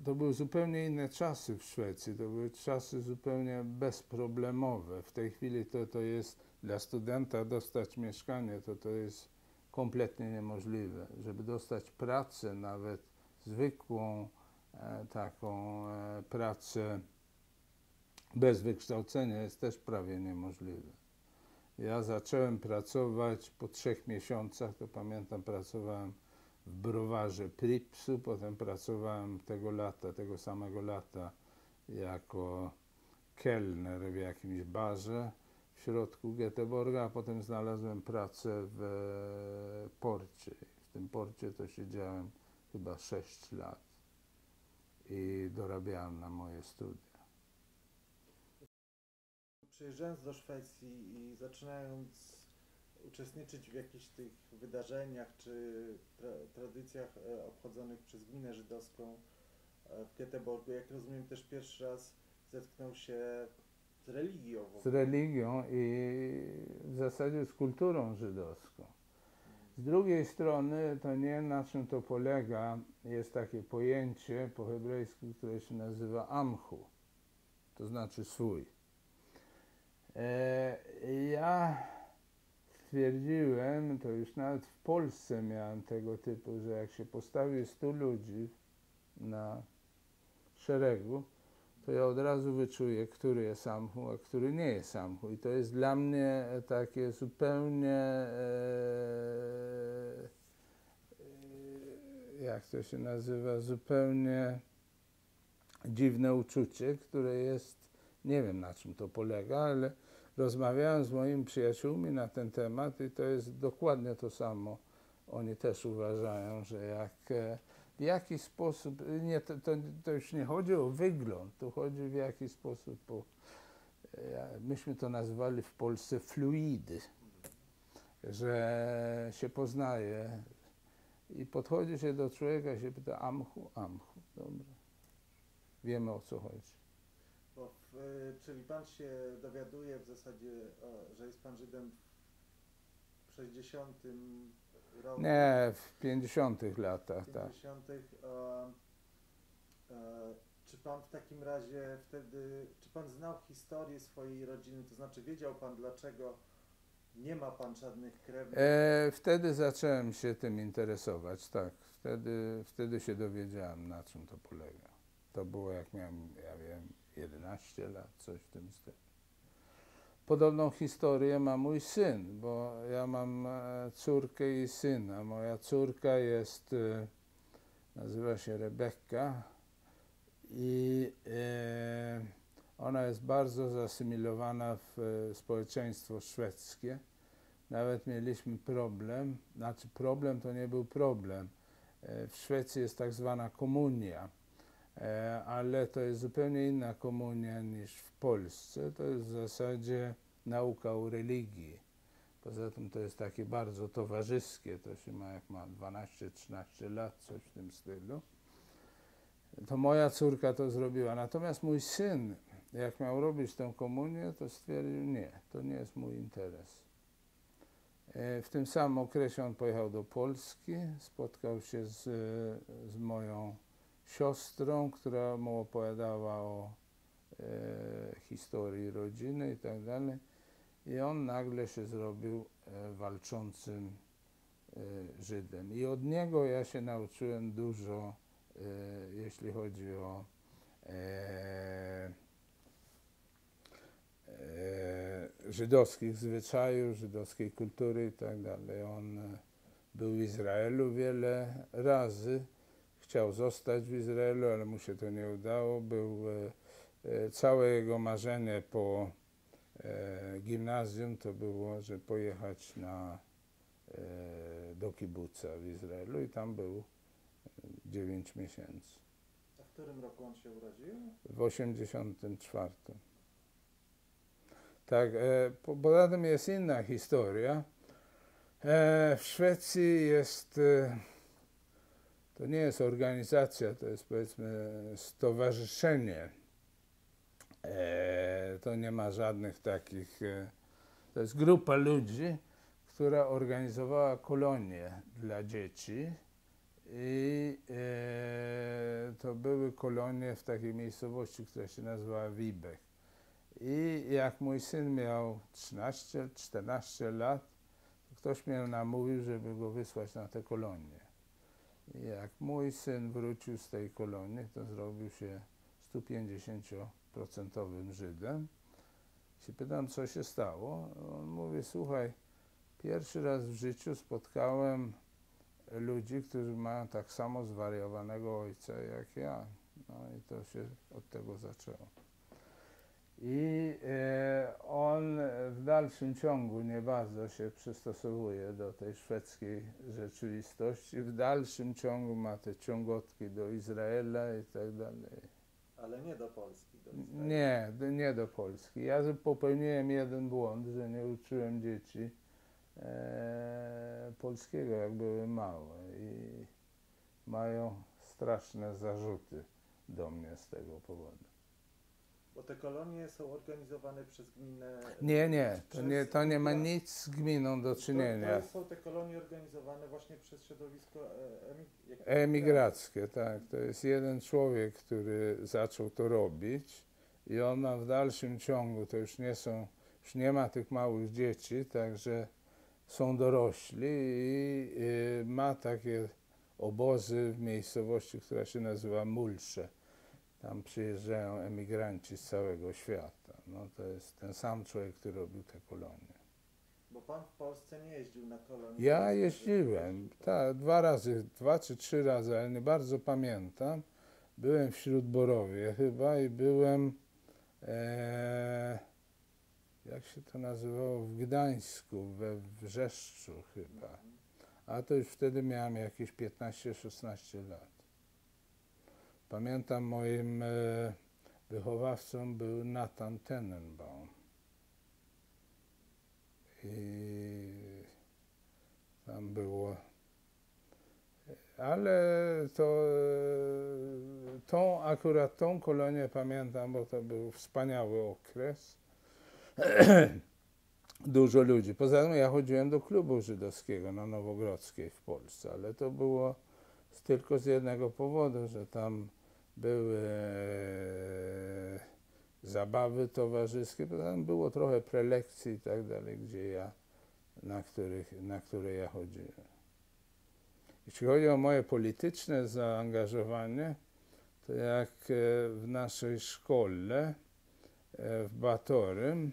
to były zupełnie inne czasy w Szwecji, to były czasy zupełnie bezproblemowe. W tej chwili to jest dla studenta dostać mieszkanie, to jest kompletnie niemożliwe. Żeby dostać pracę, nawet zwykłą taką pracę bez wykształcenia jest też prawie niemożliwe. Ja zacząłem pracować po 3 miesiącach, to pamiętam, pracowałem w browarze Pripsu, potem pracowałem tego samego lata jako kelner w jakimś barze w środku Göteborga, a potem znalazłem pracę w porcie. W tym porcie to siedziałem chyba 6 lat i dorabiałem na moje studia. Przyjeżdżając do Szwecji i zaczynając uczestniczyć w jakichś tych wydarzeniach czy tradycjach obchodzonych przez gminę żydowską w Göteborgu, jak rozumiem, też pierwszy raz zetknął się z religią. Z religią i w zasadzie z kulturą żydowską. Z drugiej strony, to nie wiem, na czym to polega, jest takie pojęcie po hebrajsku, które się nazywa amchu, to znaczy swój. Ja stwierdziłem, to już nawet w Polsce miałem tego typu, że jak się postawi 100 ludzi na szeregu, to ja od razu wyczuję, który jest amchu, a który nie jest amchu. I to jest dla mnie takie zupełnie, jak to się nazywa, zupełnie dziwne uczucie, które jest, nie wiem, na czym to polega, ale rozmawiałem z moimi przyjaciółmi na ten temat i to jest dokładnie to samo. Oni też uważają, że w jaki sposób, nie, to już nie chodzi o wygląd, to chodzi w jaki sposób, myśmy to nazwali w Polsce fluidy, że się poznaje i podchodzi się do człowieka i się pyta amchu, amchu, dobra, wiemy, o co chodzi. Czyli pan się dowiaduje w zasadzie, że jest pan Żydem w 60 roku? Nie, w 50 latach, w 50. tak. Czy pan w takim razie wtedy, czy pan znał historię swojej rodziny, to znaczy wiedział pan, dlaczego nie ma pan żadnych krewnych? Wtedy zacząłem się tym interesować, tak. Wtedy się dowiedziałem, na czym to polega. To było, jak miałem, ja wiem, 11 lat, coś w tym stylu. Podobną historię ma mój syn, bo ja mam córkę i syna. Moja córka nazywa się Rebeka i ona jest bardzo zasymilowana w społeczeństwo szwedzkie. Nawet mieliśmy problem, znaczy problem to nie był problem. W Szwecji jest tak zwana komunia, ale to jest zupełnie inna komunia niż w Polsce. To jest w zasadzie nauka o religii. Poza tym to jest takie bardzo towarzyskie, to się ma, jak ma 12-13 lat, coś w tym stylu. To moja córka to zrobiła. Natomiast mój syn, jak miał robić tę komunię, to stwierdził, nie, to nie jest mój interes. W tym samym okresie on pojechał do Polski, spotkał się z moją siostrą, która mu opowiadała o historii rodziny i tak dalej. I on nagle się zrobił walczącym Żydem. I od niego ja się nauczyłem dużo, jeśli chodzi o żydowskich zwyczajów, żydowskiej kultury i tak dalej. On był w Izraelu wiele razy, chciał zostać w Izraelu, ale mu się to nie udało. Całe jego marzenie po gimnazjum to było, że pojechać do kibuca w Izraelu i tam był 9 miesięcy. A w którym roku on się urodził? W 84. Tak, poza tym jest inna historia. W Szwecji jest, to nie jest organizacja, to jest powiedzmy stowarzyszenie. To nie ma żadnych takich, to jest grupa ludzi, która organizowała kolonie dla dzieci i to były kolonie w takiej miejscowości, która się nazywała Wibek. I jak mój syn miał 13-14 lat, to ktoś mnie namówił, żeby go wysłać na te kolonie. I jak mój syn wrócił z tej kolonii, to zrobił się 150% Żydem. Się pytam, co się stało. On mówi, słuchaj, pierwszy raz w życiu spotkałem ludzi, którzy mają tak samo zwariowanego ojca jak ja. No i to się od tego zaczęło. I on w dalszym ciągu nie bardzo się przystosowuje do tej szwedzkiej rzeczywistości. W dalszym ciągu ma te ciągotki do Izraela i tak dalej. Ale nie do Polski, do Izraela. Nie do Polski. Ja popełniłem jeden błąd, że nie uczyłem dzieci polskiego, jak były małe. I mają straszne zarzuty do mnie z tego powodu. Bo te kolonie są organizowane przez gminę. To nie ma nic z gminą do czynienia. To są te kolonie organizowane właśnie przez środowisko Emigrackie, tak. To jest jeden człowiek, który zaczął to robić i on ma w dalszym ciągu, to już nie ma tych małych dzieci, także są dorośli i ma takie obozy w miejscowości, która się nazywa Mulsze. Tam przyjeżdżają emigranci z całego świata. No to jest ten sam człowiek, który robił te kolonie. Bo pan w Polsce nie jeździł na kolonie? Ja jeździłem, tak, 2 czy 3 razy, ale nie bardzo pamiętam. Byłem w Śródborowie chyba i byłem, jak się to nazywało, w Gdańsku, we Wrzeszczu chyba. A to już wtedy miałem jakieś 15-16 lat. Pamiętam, moim wychowawcą był Nathan Tenenbaum. I tam było, ale akurat tą kolonię pamiętam, bo to był wspaniały okres. Dużo ludzi. Poza tym ja chodziłem do klubu żydowskiego na Nowogrodzkiej w Polsce, ale to było tylko z jednego powodu, że tam były zabawy towarzyskie, bo tam było trochę prelekcji i tak dalej, na które ja chodziłem. Jeśli chodzi o moje polityczne zaangażowanie, to jak w naszej szkole w Batorym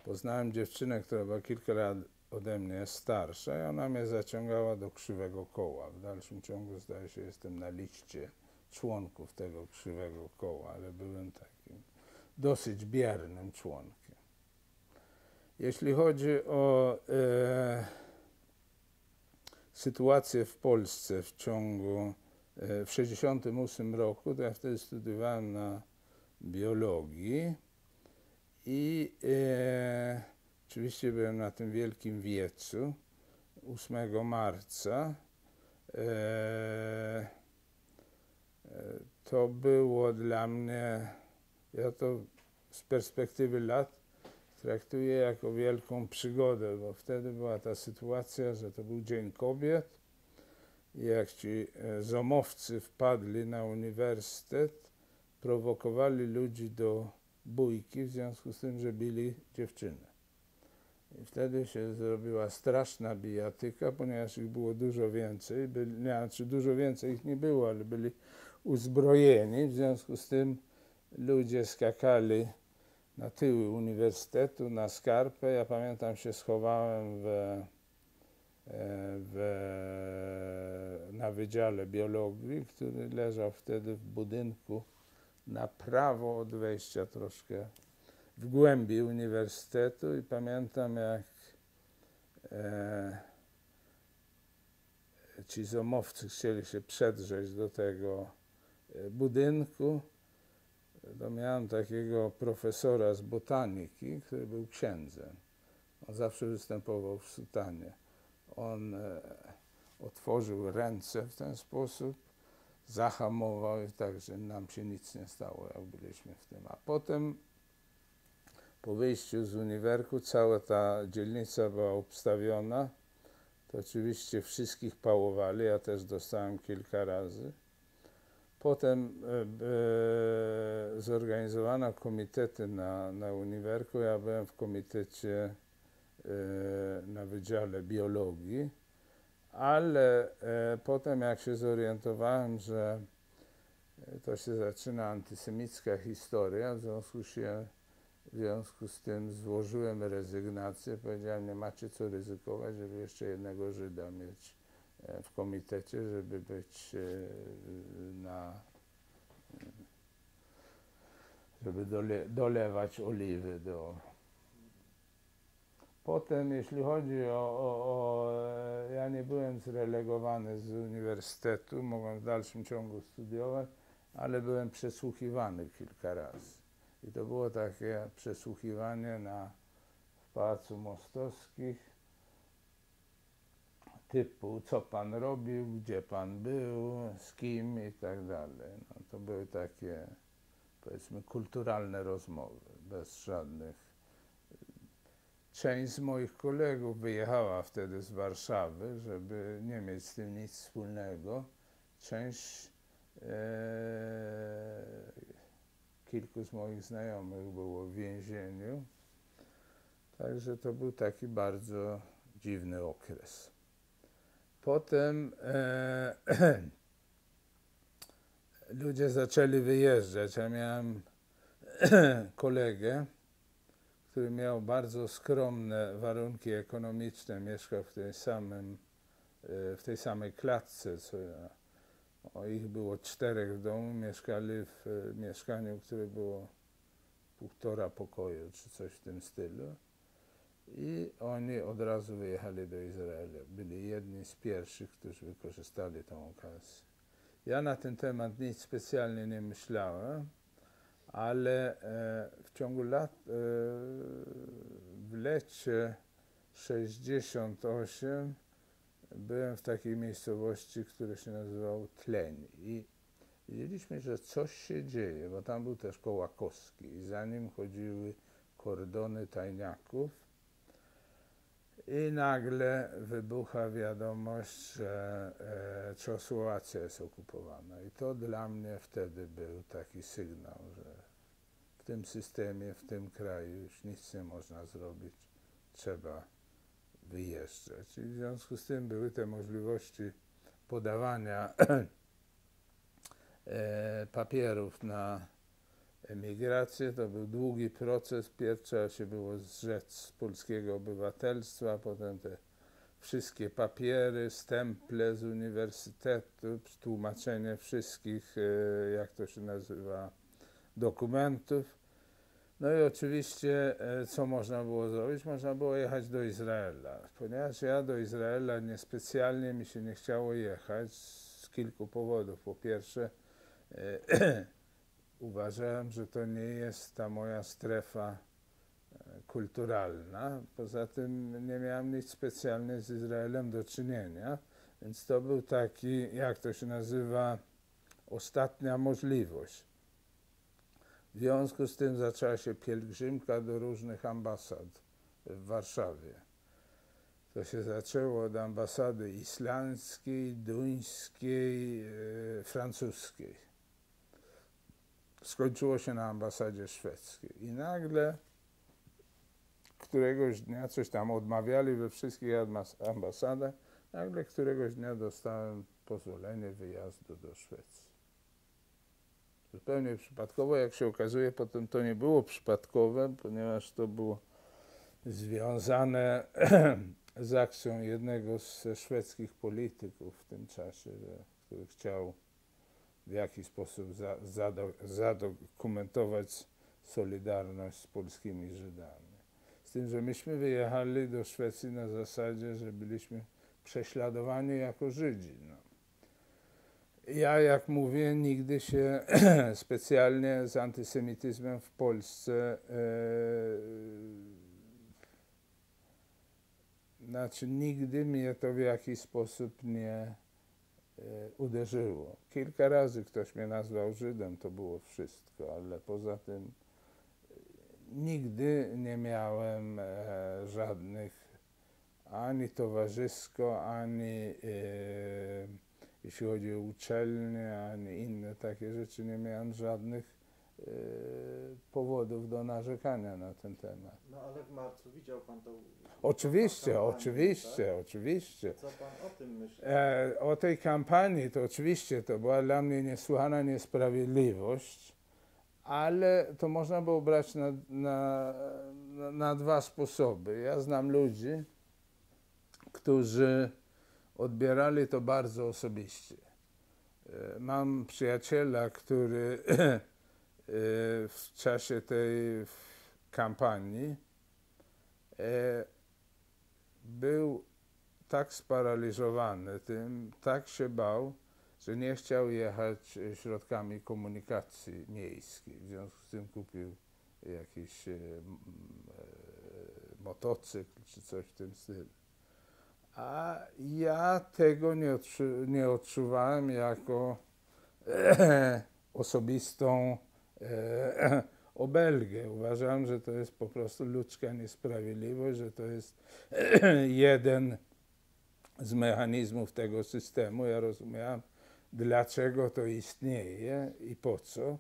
poznałem dziewczynę, która była kilka lat ode mnie starsza i ona mnie zaciągała do Krzywego Koła. W dalszym ciągu zdaje się, jestem na liście członków tego Krzywego Koła, ale byłem takim dosyć biernym członkiem. Jeśli chodzi o sytuację w Polsce w 1968 roku, to ja wtedy studiowałem na biologii i oczywiście byłem na tym wielkim wiecu 8 marca. To było dla mnie, ja to z perspektywy lat traktuję jako wielką przygodę, bo wtedy była ta sytuacja, że to był Dzień Kobiet i jak ci zomowcy wpadli na uniwersytet, prowokowali ludzi do bójki w związku z tym, że bili dziewczyny. I wtedy się zrobiła straszna bijatyka, ponieważ ich było dużo więcej. Dużo więcej ich nie było, ale byli uzbrojeni. W związku z tym ludzie skakali na tyły uniwersytetu, na skarpę. Ja pamiętam, się schowałem na Wydziale Biologii, który leżał wtedy w budynku na prawo od wejścia, troszkę w głębi uniwersytetu, i pamiętam, jak ci zomowcy chcieli się przedrzeć do tego budynku. To miałem takiego profesora z botaniki, który był księdzem. On zawsze występował w sutanie. On otworzył ręce w ten sposób, zahamował i tak, że nam się nic nie stało, jak byliśmy w tym. A potem po wyjściu z uniwerku cała ta dzielnica była obstawiona. To oczywiście wszystkich pałowali, ja też dostałem kilka razy. Potem zorganizowano komitety na uniwerku. Ja byłem w komitecie na Wydziale Biologii, ale potem jak się zorientowałem, że to się zaczyna antysemicka historia, w związku z tym złożyłem rezygnację. Powiedziałem, nie macie co ryzykować, żeby jeszcze jednego Żyda mieć w komitecie, żeby być żeby dolewać oliwy do... Potem, jeśli chodzi ja nie byłem zrelegowany z uniwersytetu, mogłem w dalszym ciągu studiować, ale byłem przesłuchiwany kilka razy. I to było takie przesłuchiwanie w Pałacu Mostowskich, typu co pan robił, gdzie pan był, z kim i tak dalej. No, to były takie, powiedzmy, kulturalne rozmowy, bez żadnych... Część z moich kolegów wyjechała wtedy z Warszawy, żeby nie mieć z tym nic wspólnego. Część, kilku z moich znajomych było w więzieniu. Także to był taki bardzo dziwny okres. Potem ludzie zaczęli wyjeżdżać. Ja miałem kolegę, który miał bardzo skromne warunki ekonomiczne, mieszkał w tej samej klatce, co ja. Ich było 4 w domu, mieszkali w mieszkaniu, które było 1,5 pokoju, czy coś w tym stylu. I oni od razu wyjechali do Izraela. Byli jedni z pierwszych, którzy wykorzystali tę okazję. Ja na ten temat nic specjalnie nie myślałem, ale w ciągu lat, w lecie 68 byłem w takiej miejscowości, która się nazywał Tleń i widzieliśmy, że coś się dzieje, bo tam był też Kołakowski i za nim chodziły kordony tajniaków i nagle wybucha wiadomość, że Czechosłowacja jest okupowana i to dla mnie wtedy był taki sygnał, że w tym systemie, w tym kraju już nic nie można zrobić, trzeba wyjeżdżać. I w związku z tym były te możliwości podawania papierów na emigrację. To był długi proces. Pierw trzeba się było zrzec z polskiego obywatelstwa, potem te wszystkie papiery, stemple z uniwersytetu, tłumaczenie wszystkich, jak to się nazywa, dokumentów. No i oczywiście, co można było zrobić? Można było jechać do Izraela. Ponieważ ja do Izraela niespecjalnie mi się nie chciało jechać z kilku powodów. Po pierwsze, uważałem, że to nie jest ta moja strefa kulturalna. Poza tym nie miałem nic specjalnie z Izraelem do czynienia. Więc to był taki, jak to się nazywa, ostatnia możliwość. W związku z tym zaczęła się pielgrzymka do różnych ambasad w Warszawie. To się zaczęło od ambasady islandzkiej, duńskiej, francuskiej. Skończyło się na ambasadzie szwedzkiej. I nagle któregoś dnia, coś tam odmawiali we wszystkich ambasadach, nagle któregoś dnia dostałem pozwolenie wyjazdu do Szwecji. Zupełnie przypadkowo, jak się okazuje, potem to nie było przypadkowe, ponieważ to było związane z akcją jednego ze szwedzkich polityków w tym czasie, który chciał w jakiś sposób zadokumentować solidarność z polskimi Żydami. Z tym, że myśmy wyjechali do Szwecji na zasadzie, że byliśmy prześladowani jako Żydzi. No. Ja, jak mówię, nigdy się specjalnie z antysemityzmem w Polsce Znaczy nigdy mnie to w jakiś sposób nie uderzyło. Kilka razy ktoś mnie nazwał Żydem, to było wszystko, ale poza tym nigdy nie miałem żadnych ani towarzysko, ani jeśli chodzi o uczelnię, ani inne takie rzeczy, nie miałem żadnych powodów do narzekania na ten temat. No ale w marcu widział pan to. Oczywiście, kampanię, oczywiście, tak? oczywiście. Co pan o tym myśli? O tej kampanii to oczywiście to była dla mnie niesłychana niesprawiedliwość, ale to można było brać na dwa sposoby. Ja znam ludzi, którzy odbierali to bardzo osobiście. Mam przyjaciela, który w czasie tej kampanii był tak sparaliżowany tym, tak się bał, że nie chciał jechać środkami komunikacji miejskiej. W związku z tym kupił jakiś motocykl czy coś w tym stylu. A ja tego nie odczuwałem jako osobistą obelgę. Uważam, że to jest po prostu ludzka niesprawiedliwość, że to jest jeden z mechanizmów tego systemu. Ja rozumiałem, dlaczego to istnieje i po co,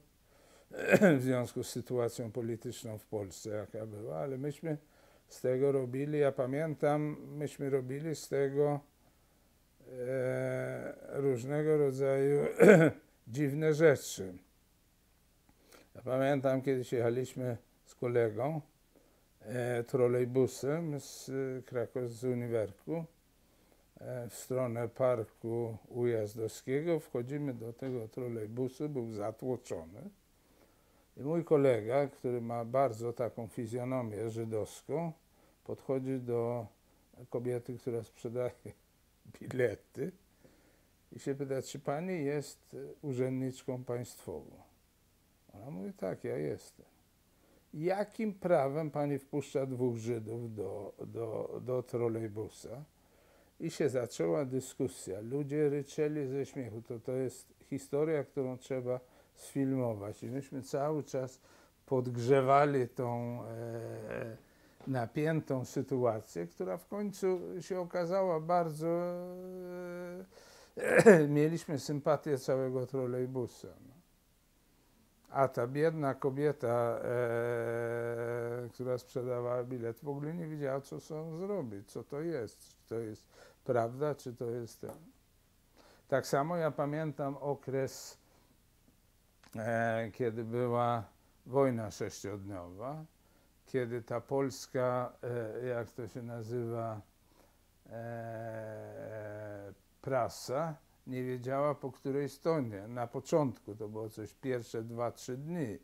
w związku z sytuacją polityczną w Polsce, jaka była, ale myśmy z tego robili, ja pamiętam, myśmy robili z tego różnego rodzaju dziwne rzeczy. Ja pamiętam, kiedyś jechaliśmy z kolegą trolejbusem z Uniwerku w stronę Parku Ujazdowskiego. Wchodzimy do tego trolejbusu, był zatłoczony. I mój kolega, który ma bardzo taką fizjonomię żydowską, podchodzi do kobiety, która sprzedaje bilety i się pyta, czy pani jest urzędniczką państwową? Ona mówi, tak, ja jestem. Jakim prawem pani wpuszcza dwóch Żydów do trolejbusa? I się zaczęła dyskusja. Ludzie ryczeli ze śmiechu. To jest historia, którą trzeba sfilmować. I myśmy cały czas podgrzewali tą napiętą sytuację, która w końcu się okazała bardzo... mieliśmy sympatię całego trolejbusa. No. A ta biedna kobieta, która sprzedawała bilet, w ogóle nie wiedziała, co są zrobić, co to jest. Czy to jest prawda, czy to jest ten. Tak samo ja pamiętam okres, kiedy była wojna sześciodniowa, kiedy ta polska, jak to się nazywa, prasa nie wiedziała, po której stronie. Na początku to było coś pierwsze 2-3 dni.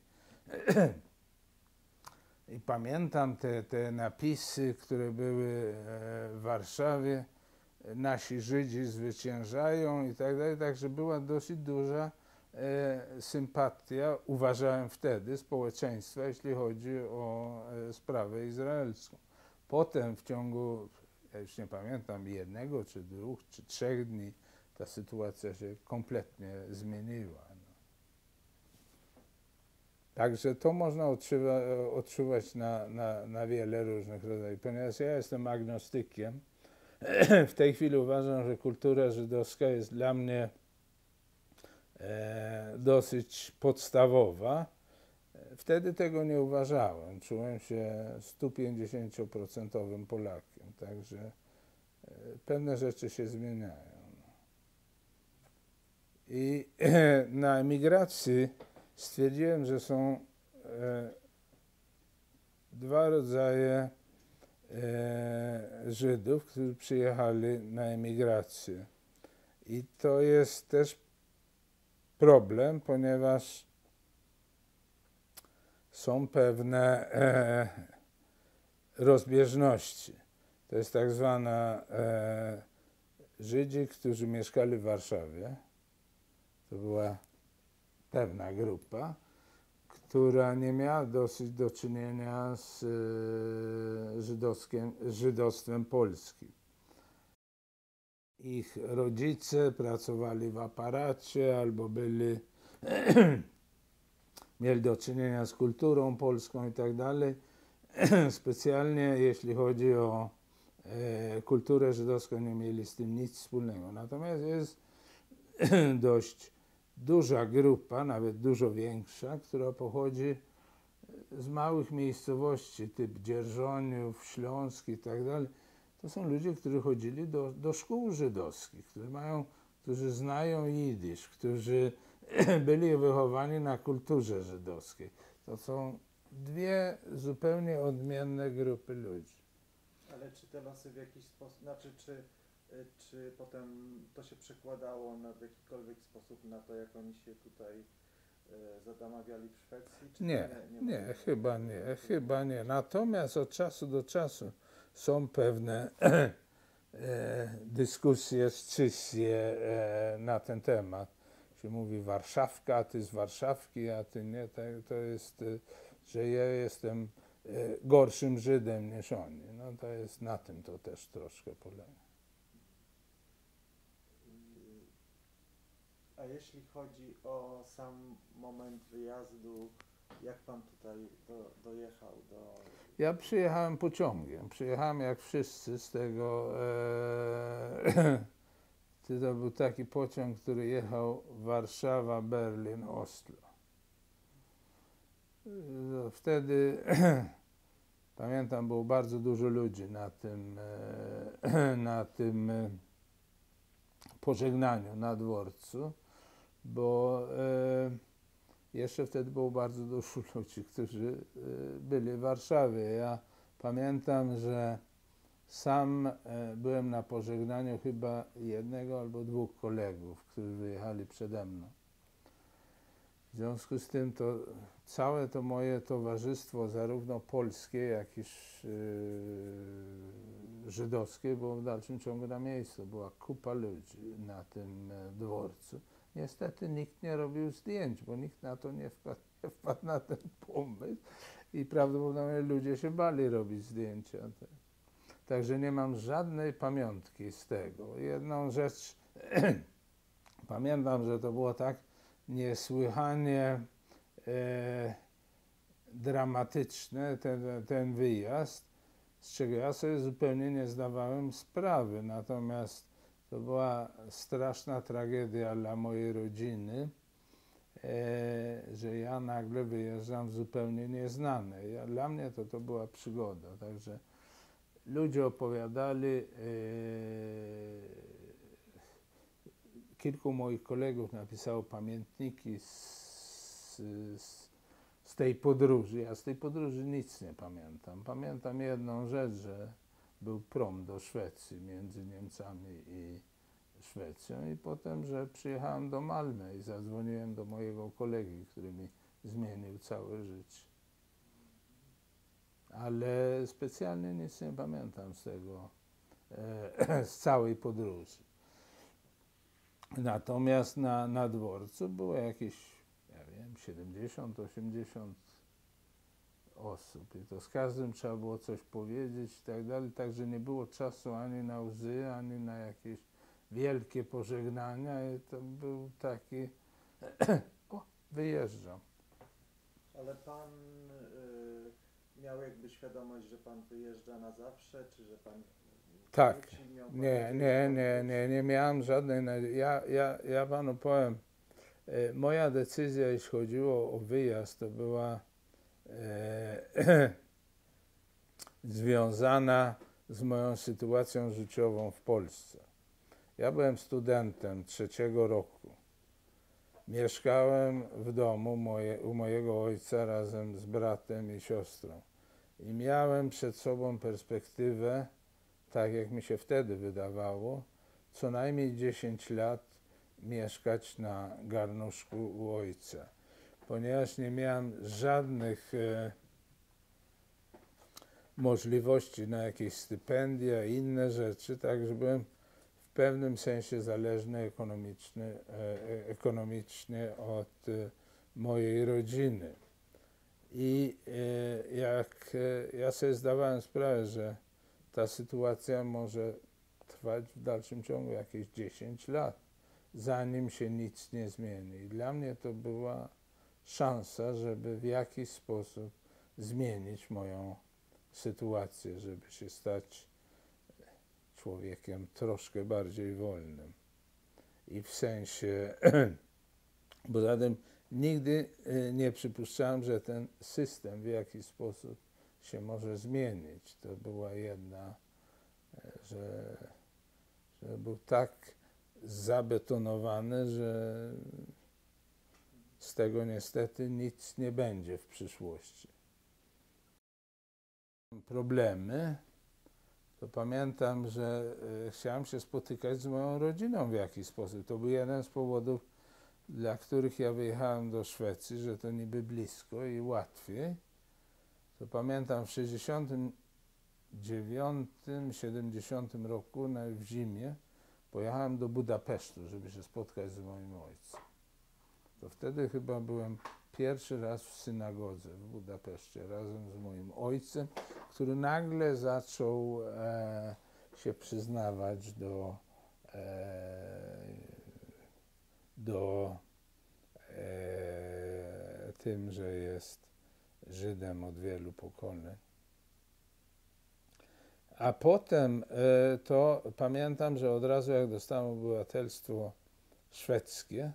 I pamiętam te napisy, które były w Warszawie, nasi Żydzi zwyciężają i tak dalej, także była dosyć duża sympatia, uważałem wtedy, społeczeństwa, jeśli chodzi o sprawę izraelską. Potem w ciągu, ja już nie pamiętam, 1, czy 2, czy 3 dni ta sytuacja się kompletnie zmieniła. No. Także to można odczuwać na wiele różnych rodzajów. Ponieważ ja jestem agnostykiem, w tej chwili uważam, że kultura żydowska jest dla mnie dosyć podstawowa. Wtedy tego nie uważałem. Czułem się 150% Polakiem, także pewne rzeczy się zmieniają. I na emigracji stwierdziłem, że są dwa rodzaje Żydów, którzy przyjechali na emigrację. I to jest też problem, ponieważ są pewne rozbieżności. To jest tak zwana Żydzi, którzy mieszkali w Warszawie. To była pewna grupa, która nie miała dosyć do czynienia z żydostwem polskim. Ich rodzice pracowali w aparacie albo mieli do czynienia z kulturą polską i tak dalej. Specjalnie jeśli chodzi o kulturę żydowską, nie mieli z tym nic wspólnego. Natomiast jest dość duża grupa, nawet dużo większa, która pochodzi z małych miejscowości, typ Dzierżoniów, Śląsk i tak dalej. To są ludzie, którzy chodzili do szkół żydowskich, którzy znają jidysz, którzy byli wychowani na kulturze żydowskiej. To są dwie zupełnie odmienne grupy ludzi. Ale czy te losy w jakiś sposób, znaczy czy potem to się przekładało w jakikolwiek sposób na to, jak oni się tutaj zadamawiali w Szwecji? Czy Nie, chyba nie. Natomiast od czasu do czasu są pewne dyskusje, scysje na ten temat. Się mówi Warszawka, a ty z Warszawki, a ty nie. To jest, że ja jestem gorszym Żydem niż oni. No to jest na tym to też troszkę polega. A jeśli chodzi o sam moment wyjazdu, jak pan tutaj dojechał do... Ja przyjechałem pociągiem. Przyjechałem jak wszyscy z tego... To był taki pociąg, który jechał Warszawa, Berlin, Oslo. Wtedy, pamiętam, było bardzo dużo ludzi na tym pożegnaniu na dworcu, bo jeszcze wtedy było bardzo dużo ludzi, którzy byli w Warszawie. Ja pamiętam, że sam byłem na pożegnaniu chyba jednego albo dwóch kolegów, którzy wyjechali przede mną. W związku z tym to całe to moje towarzystwo, zarówno polskie, jak i żydowskie, było w dalszym ciągu na miejscu. Była kupa ludzi na tym dworcu. Niestety nikt nie robił zdjęć, bo nikt na to nie wpadł na ten pomysł i prawdopodobnie ludzie się bali robić zdjęcia. Także nie mam żadnej pamiątki z tego. Jedną rzecz pamiętam, że to było tak niesłychanie dramatyczne, ten wyjazd, z czego ja sobie zupełnie nie zdawałem sprawy. Natomiast to była straszna tragedia dla mojej rodziny, że ja nagle wyjeżdżam w zupełnie nieznane. Dla mnie to była przygoda. Także ludzie opowiadali, kilku moich kolegów napisało pamiętniki z tej podróży. Ja z tej podróży nic nie pamiętam. Pamiętam jedną rzecz, że był prom do Szwecji między Niemcami i Szwecją i potem, że przyjechałem do Malmö i zadzwoniłem do mojego kolegi, który mi zmienił całe życie. Ale specjalnie nic nie pamiętam z tego, z całej podróży. Natomiast na dworcu było jakieś, ja wiem, 70-80 osób i to z każdym trzeba było coś powiedzieć i tak dalej, także nie było czasu ani na łzy, ani na jakieś wielkie pożegnania i to był taki, wyjeżdżam. Ale pan miał jakby świadomość, że pan wyjeżdża na zawsze, czy że pan... Tak, nie miałem żadnej nadziei. Ja panu powiem, moja decyzja, jeśli chodziło o wyjazd, to była związana z moją sytuacją życiową w Polsce. Ja byłem studentem 3. roku. Mieszkałem w domu u mojego ojca razem z bratem i siostrą. I miałem przed sobą perspektywę, tak jak mi się wtedy wydawało, co najmniej 10 lat mieszkać na garnuszku u ojca. Ponieważ nie miałem żadnych możliwości na jakieś stypendia i inne rzeczy, także byłem w pewnym sensie zależny ekonomicznie od mojej rodziny. I jak ja sobie zdawałem sprawę, że ta sytuacja może trwać w dalszym ciągu jakieś 10 lat, zanim się nic nie zmieni. I dla mnie to była szansa, żeby w jakiś sposób zmienić moją sytuację, żeby się stać człowiekiem troszkę bardziej wolnym. I w sensie, poza tym nigdy nie przypuszczałem, że ten system w jakiś sposób się może zmienić. To była jedna, że był tak zabetonowany, że z tego niestety nic nie będzie w przyszłości. Problemy, to pamiętam, że chciałem się spotykać z moją rodziną w jakiś sposób. To był jeden z powodów, dla których ja wyjechałem do Szwecji, że to niby blisko i łatwiej. To pamiętam w 69-70 roku w zimie pojechałem do Budapesztu, żeby się spotkać z moim ojcem. To wtedy chyba byłem pierwszy raz w synagodze w Budapeszcie razem z moim ojcem, który nagle zaczął się przyznawać do tym, że jest Żydem od wielu pokoleń. A potem to pamiętam, że od razu jak dostałem obywatelstwo szwedzkie,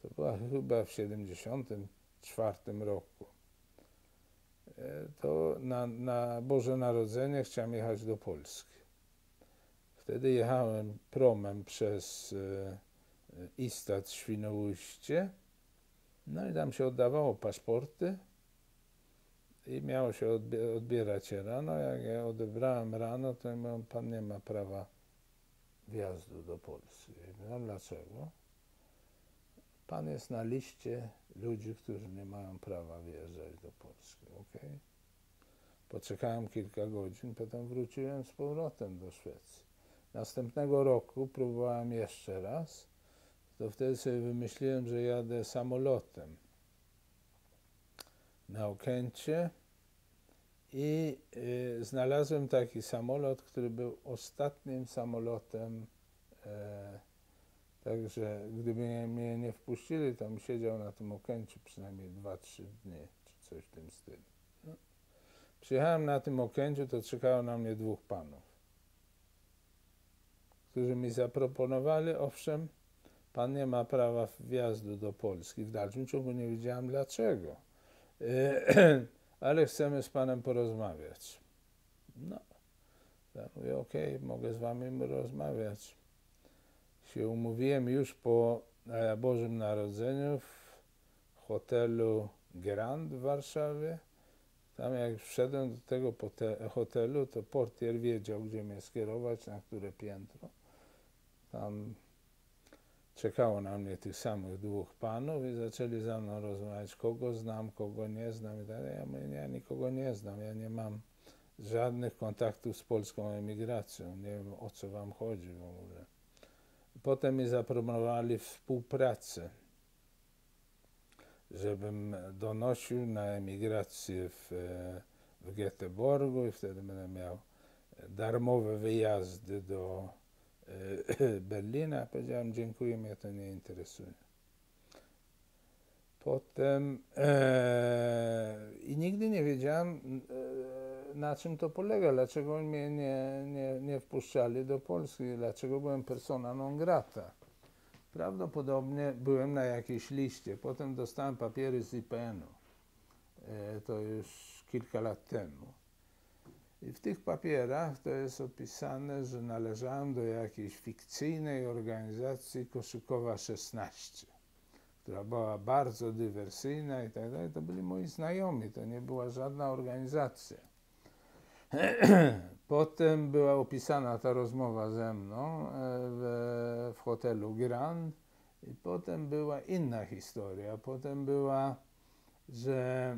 to była chyba w 1974 roku, to na Boże Narodzenie chciałem jechać do Polski. Wtedy jechałem promem przez Istad, Świnoujście, no i tam się oddawało paszporty i miało się odbierać je rano. Jak ja odebrałem rano, to ja mówię, pan nie ma prawa wjazdu do Polski. No dlaczego? Pan jest na liście ludzi, którzy nie mają prawa wjeżdżać do Polski. Okay? Poczekałem kilka godzin, potem wróciłem z powrotem do Szwecji. Następnego roku próbowałem jeszcze raz, to wtedy sobie wymyśliłem, że jadę samolotem na Okęcie i znalazłem taki samolot, który był ostatnim samolotem, także gdyby mnie nie wpuścili, to bym siedział na tym Okęciu przynajmniej 2-3 dni, czy coś w tym stylu. No. Przyjechałem na tym Okęciu, to czekało na mnie dwóch panów, którzy mi zaproponowali, owszem, pan nie ma prawa wjazdu do Polski. W dalszym ciągu nie wiedziałem dlaczego, ale chcemy z panem porozmawiać. No, ja mówię, okej, mogę z wami rozmawiać. Się umówiłem już po Bożym Narodzeniu w hotelu Grand w Warszawie. Tam jak wszedłem do tego hotelu, to portier wiedział, gdzie mnie skierować, na które piętro. Tam czekało na mnie tych samych dwóch panów i zaczęli ze mną rozmawiać, kogo znam, kogo nie znam. I tak. Ja mówię, ja nikogo nie znam, ja nie mam żadnych kontaktów z polską emigracją, nie wiem, o co wam chodzi w ogóle. Potem mi zaproponowali współpracę, żebym donosił na emigrację w Göteborgu i wtedy będę miał darmowe wyjazdy do Berlina. Powiedziałem, dziękuję, mnie to nie interesuje. Potem i nigdy nie wiedziałem, na czym to polega, dlaczego mnie nie wpuszczali do Polski, dlaczego byłem persona non grata. Prawdopodobnie byłem na jakiejś liście, potem dostałem papiery z IPN-u, to już kilka lat temu. I w tych papierach to jest opisane, że należałem do jakiejś fikcyjnej organizacji Koszykowa 16, która była bardzo dywersyjna i tak dalej. To byli moi znajomi, to nie była żadna organizacja. Potem była opisana ta rozmowa ze mną w hotelu Grand i potem była inna historia. Potem była, że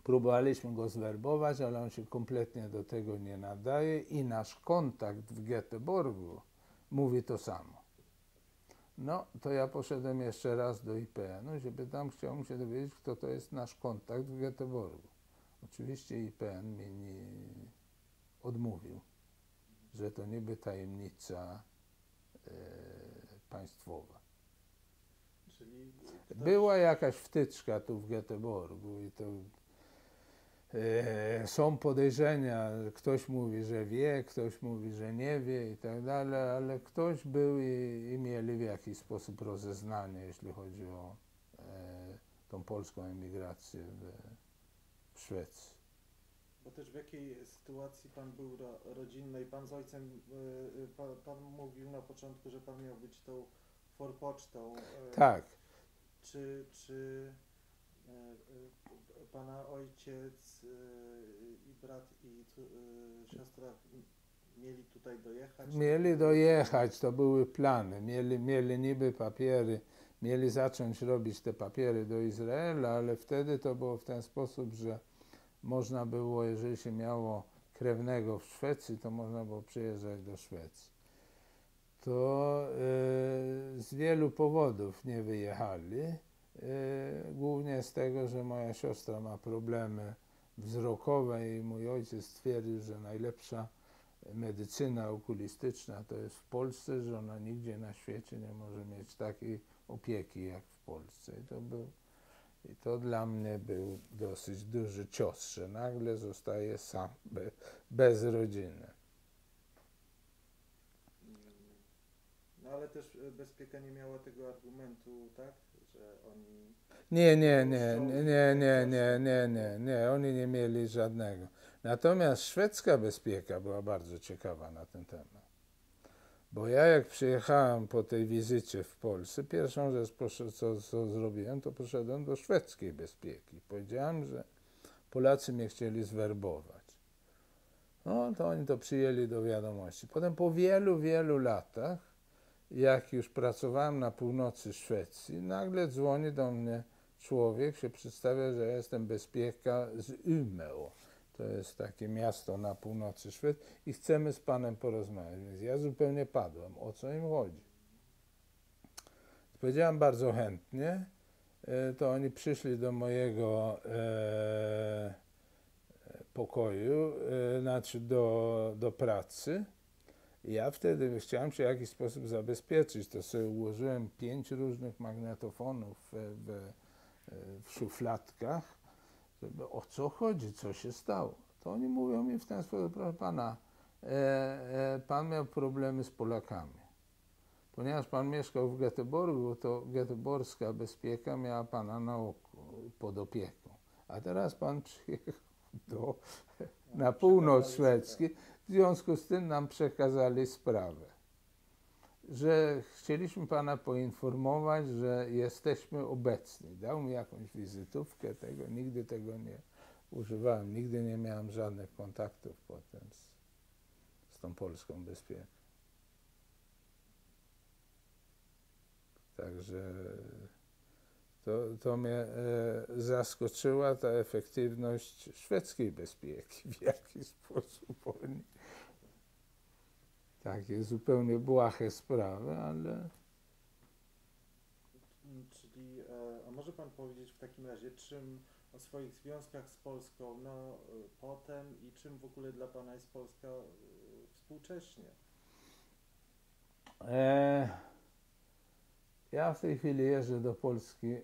próbowaliśmy go zwerbować, ale on się kompletnie do tego nie nadaje i nasz kontakt w Göteborgu mówi to samo. No, to ja poszedłem jeszcze raz do IPN-u, żeby tam chciałem się dowiedzieć, kto to jest nasz kontakt w Göteborgu. Oczywiście IPN mi nie odmówił, że to niby tajemnica państwowa. Czyli Była jakaś wtyczka tu w Göteborgu i to są podejrzenia, ktoś mówi, że wie, ktoś mówi, że nie wie i tak dalej, ale ktoś był i mieli w jakiś sposób rozeznanie, jeśli chodzi o tą polską emigrację w Szwecji. bo też w jakiej sytuacji pan był rodzinnej? Pan z ojcem, pan mówił na początku, że pan miał być tą forpocztą. Tak, Czy pana ojciec i brat i siostra mieli tutaj dojechać? mieli dojechać, to były plany, mieli niby papiery, mieli zacząć robić te papiery do Izraela, ale wtedy to było w ten sposób, że można było, jeżeli się miało krewnego w Szwecji, to można było przyjeżdżać do Szwecji. To z wielu powodów nie wyjechali, głównie z tego, że moja siostra ma problemy wzrokowe i mój ojciec stwierdził, że najlepsza medycyna okulistyczna to jest w Polsce, że ona nigdzie na świecie nie może mieć takiej opieki jak w Polsce. I to dla mnie był dosyć duży cios, że nagle zostaję sam, bez rodziny. No ale też bezpieka nie miała tego argumentu, tak? Że oni... Nie, oni nie mieli żadnego. Natomiast szwedzka bezpieka była bardzo ciekawa na ten temat. Bo ja jak przyjechałem po tej wizycie w Polsce, pierwszą rzecz, co zrobiłem, to poszedłem do szwedzkiej bezpieki. Powiedziałem, że Polacy mnie chcieli zwerbować. No to oni to przyjęli do wiadomości. Potem po wielu, wielu latach, jak już pracowałem na północy Szwecji, nagle dzwoni do mnie człowiek, się przedstawia, że ja jestem bezpieka z Umeå. To jest takie miasto na północy Szwecji i chcemy z panem porozmawiać. Więc ja zupełnie padłem, o co im chodzi. Powiedziałem bardzo chętnie, to oni przyszli do mojego pokoju, znaczy do pracy. Ja wtedy chciałem się w jakiś sposób zabezpieczyć, to sobie ułożyłem 5 różnych magnetofonów w szufladkach, żeby o co chodzi, co się stało. To oni mówią mi w ten sposób, proszę pana, pan miał problemy z Polakami. Ponieważ pan mieszkał w Göteborgu, to göteborska bezpieka miała pana na oku, pod opieką. A teraz pan przyjechał na północ szwedzki, w związku z tym nam przekazali sprawę, że chcieliśmy pana poinformować, że jesteśmy obecni. Dał mi jakąś wizytówkę, nigdy tego nie używałem, nigdy nie miałem żadnych kontaktów potem z tą polską bezpieką. Także to mnie zaskoczyła ta efektywność szwedzkiej bezpieki, w jaki sposób oni takie zupełnie błahe sprawy, ale... Czyli, a może pan powiedzieć w takim razie, czym o swoich związkach z Polską, no potem i czym w ogóle dla pana jest Polska współcześnie? Ja w tej chwili jeżdżę do Polski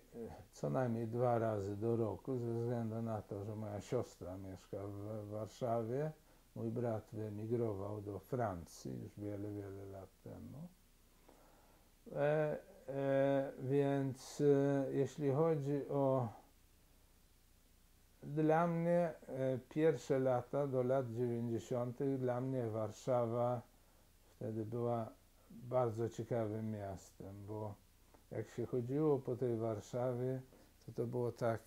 co najmniej 2 razy do roku, ze względu na to, że moja siostra mieszka w Warszawie, mój brat wyemigrował do Francji już wiele, wiele lat temu. Więc jeśli chodzi o... Dla mnie pierwsze lata, do lat 90., dla mnie Warszawa wtedy była bardzo ciekawym miastem, bo jak się chodziło po tej Warszawie, to było tak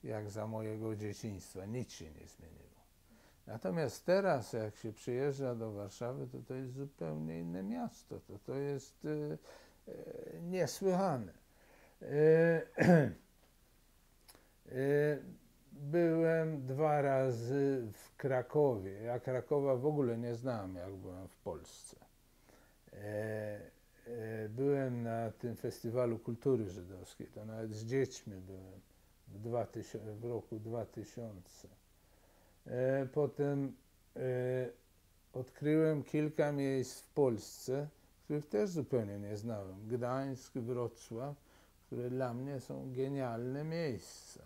jak za mojego dzieciństwa, nic się nie zmieniło. Natomiast teraz, jak się przyjeżdża do Warszawy, to jest zupełnie inne miasto, to jest niesłychane. Byłem 2 razy w Krakowie. Ja Krakowa w ogóle nie znałem, jak byłem w Polsce. Byłem byłem na tym festiwalu kultury żydowskiej, to nawet z dziećmi byłem w roku 2000. Potem odkryłem kilka miejsc w Polsce, których też zupełnie nie znałem. Gdańsk, Wrocław, które dla mnie są genialne miejsca.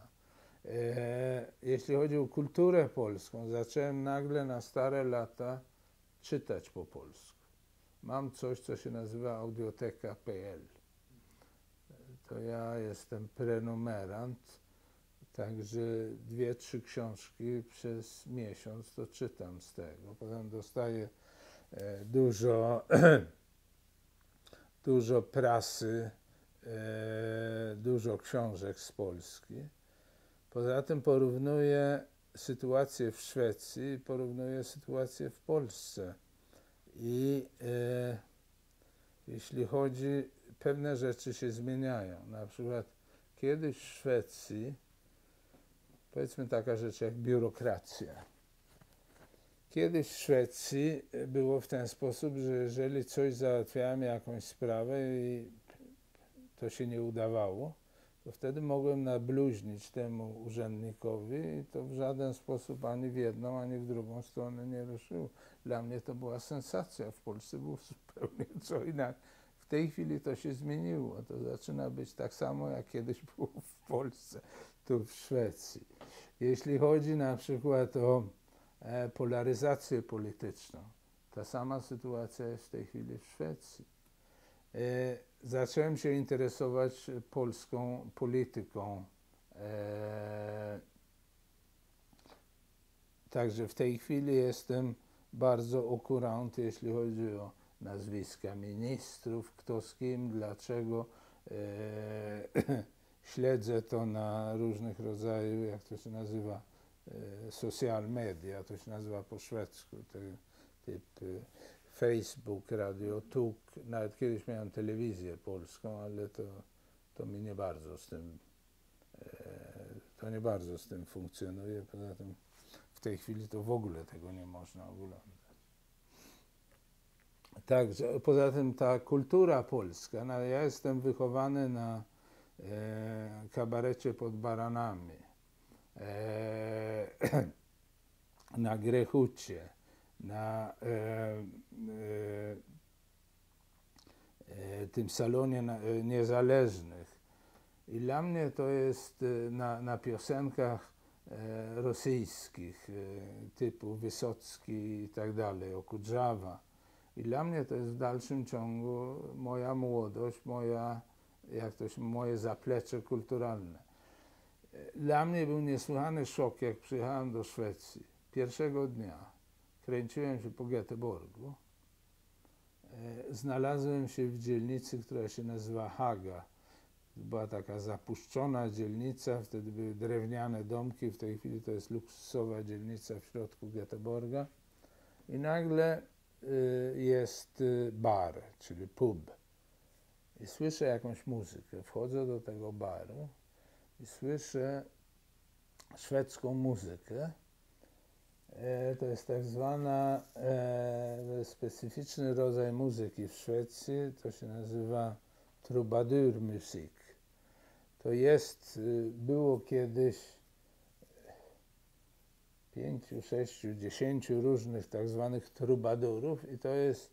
Jeśli chodzi o kulturę polską, zacząłem nagle na stare lata czytać po polsku. Mam coś, co się nazywa audioteka.pl. To ja jestem prenumerant, także 2-3 książki przez miesiąc to czytam z tego. Potem dostaję dużo prasy, dużo książek z Polski. Poza tym porównuję sytuację w Szwecji i porównuję sytuację w Polsce. I jeśli chodzi, pewne rzeczy się zmieniają. Na przykład kiedyś w Szwecji, powiedzmy taka rzecz jak biurokracja. Kiedyś w Szwecji było w ten sposób, że jeżeli coś załatwiałem, jakąś sprawę i to się nie udawało, to wtedy mogłem nabluźnić temu urzędnikowi i to w żaden sposób ani w jedną, ani w drugą stronę nie ruszyło. Dla mnie to była sensacja. W Polsce było zupełnie co innego. W tej chwili to się zmieniło. To zaczyna być tak samo, jak kiedyś było w Polsce, tu w Szwecji. Jeśli chodzi na przykład o polaryzację polityczną, ta sama sytuacja jest w tej chwili w Szwecji. Zacząłem się interesować polską polityką. Także w tej chwili jestem bardzo au courant, jeśli chodzi o nazwiska ministrów, kto z kim, dlaczego. Śledzę to na różnych rodzajach, jak to się nazywa, social media, to się nazywa po szwedzku, typ Facebook, Radio Tuk. Nawet kiedyś miałem telewizję polską, ale to mi nie bardzo z tym, to nie bardzo z tym funkcjonuje. Poza tym w tej chwili to w ogóle tego nie można oglądać. Także poza tym ta kultura polska, no ja jestem wychowany na kabarecie pod Baranami, na Grechucie, na tym salonie niezależnych. I dla mnie to jest na piosenkach rosyjskich, typu Wysocki i tak dalej, Okudżawa. I dla mnie to jest w dalszym ciągu moja młodość, moje zaplecze kulturalne. Dla mnie był niesłychany szok, jak przyjechałem do Szwecji. Pierwszego dnia kręciłem się po Göteborgu. Znalazłem się w dzielnicy, która się nazywa Haga. Była taka zapuszczona dzielnica, wtedy były drewniane domki, w tej chwili to jest luksusowa dzielnica w środku Göteborga. I nagle jest bar, czyli pub. I słyszę jakąś muzykę. Wchodzę do tego baru i słyszę szwedzką muzykę. To jest tak zwana specyficzny rodzaj muzyki w Szwecji, to się nazywa troubadourmusik. To było kiedyś 5, 6, 10 różnych tak zwanych troubadourów i to jest,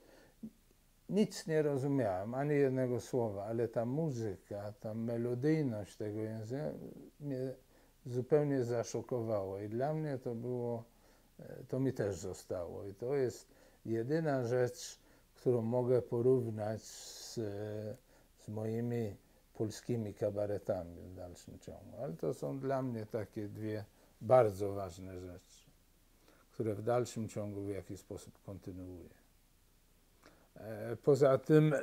nic nie rozumiałem, ani jednego słowa, ale ta muzyka, ta melodyjność tego języka mnie zupełnie zaszokowała i dla mnie to mi też zostało i to jest jedyna rzecz, którą mogę porównać z moimi polskimi kabaretami w dalszym ciągu. Ale to są dla mnie takie dwie bardzo ważne rzeczy, które w dalszym ciągu w jakiś sposób kontynuuję. Poza tym,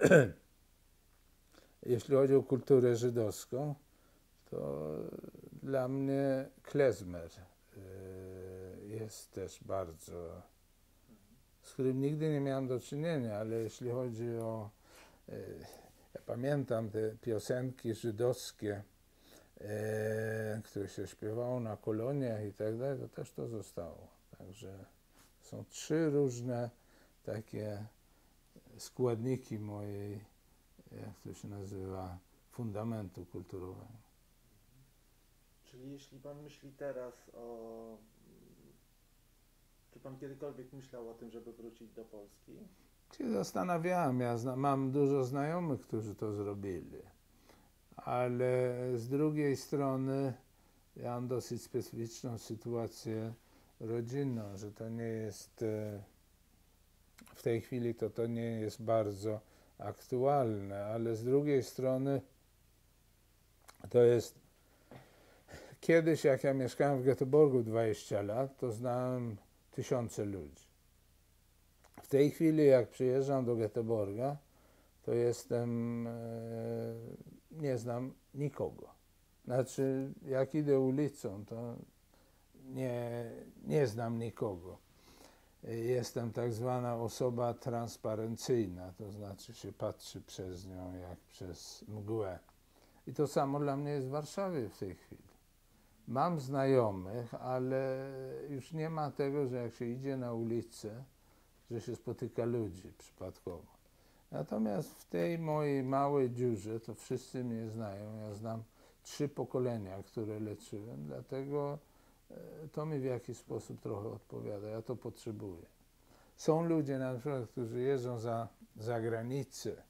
jeśli chodzi o kulturę żydowską, to dla mnie klezmer jest też bardzo, z którym nigdy nie miałem do czynienia, ale jeśli chodzi o, ja pamiętam te piosenki żydowskie, które się śpiewało na koloniach i tak dalej, to też to zostało. Także są 3 różne takie składniki mojej jak to się nazywa, fundamentu kulturowego. Czyli jeśli pan myśli teraz o... Czy pan kiedykolwiek myślał o tym, żeby wrócić do Polski? Się zastanawiałem, mam dużo znajomych, którzy to zrobili, ale z drugiej strony ja mam dosyć specyficzną sytuację rodzinną, że to nie jest, w tej chwili to nie jest bardzo aktualne, ale z drugiej strony to jest, kiedyś jak ja mieszkałem w Göteborgu 20 lat, to znałem tysiące ludzi. W tej chwili jak przyjeżdżam do Göteborga, to nie znam nikogo. Znaczy, jak idę ulicą, to nie znam nikogo. Jestem tak zwana osoba transparencyjna, to znaczy się patrzy przez nią jak przez mgłę. I to samo dla mnie jest w Warszawie w tej chwili. Mam znajomych, ale już nie ma tego, że jak się idzie na ulicę, że się spotyka ludzi przypadkowo. Natomiast w tej mojej małej dziurze to wszyscy mnie znają. Ja znam 3 pokolenia, które leczyłem, dlatego to mi w jakiś sposób trochę odpowiada. Ja to potrzebuję. Są ludzie na przykład, którzy jeżdżą za granicę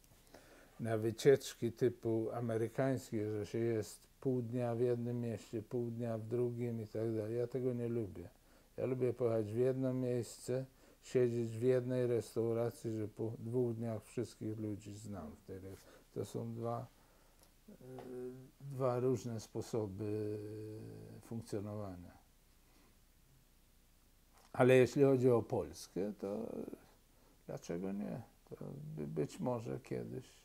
na wycieczki typu amerykańskie, że się jest pół dnia w jednym mieście, pół dnia w drugim i tak dalej. Ja tego nie lubię. Ja lubię pojechać w jedno miejsce, siedzieć w jednej restauracji, że po 2 dniach wszystkich ludzi znam w tej restauracji. To są dwa różne sposoby funkcjonowania. Ale jeśli chodzi o Polskę, to dlaczego nie? To być może kiedyś.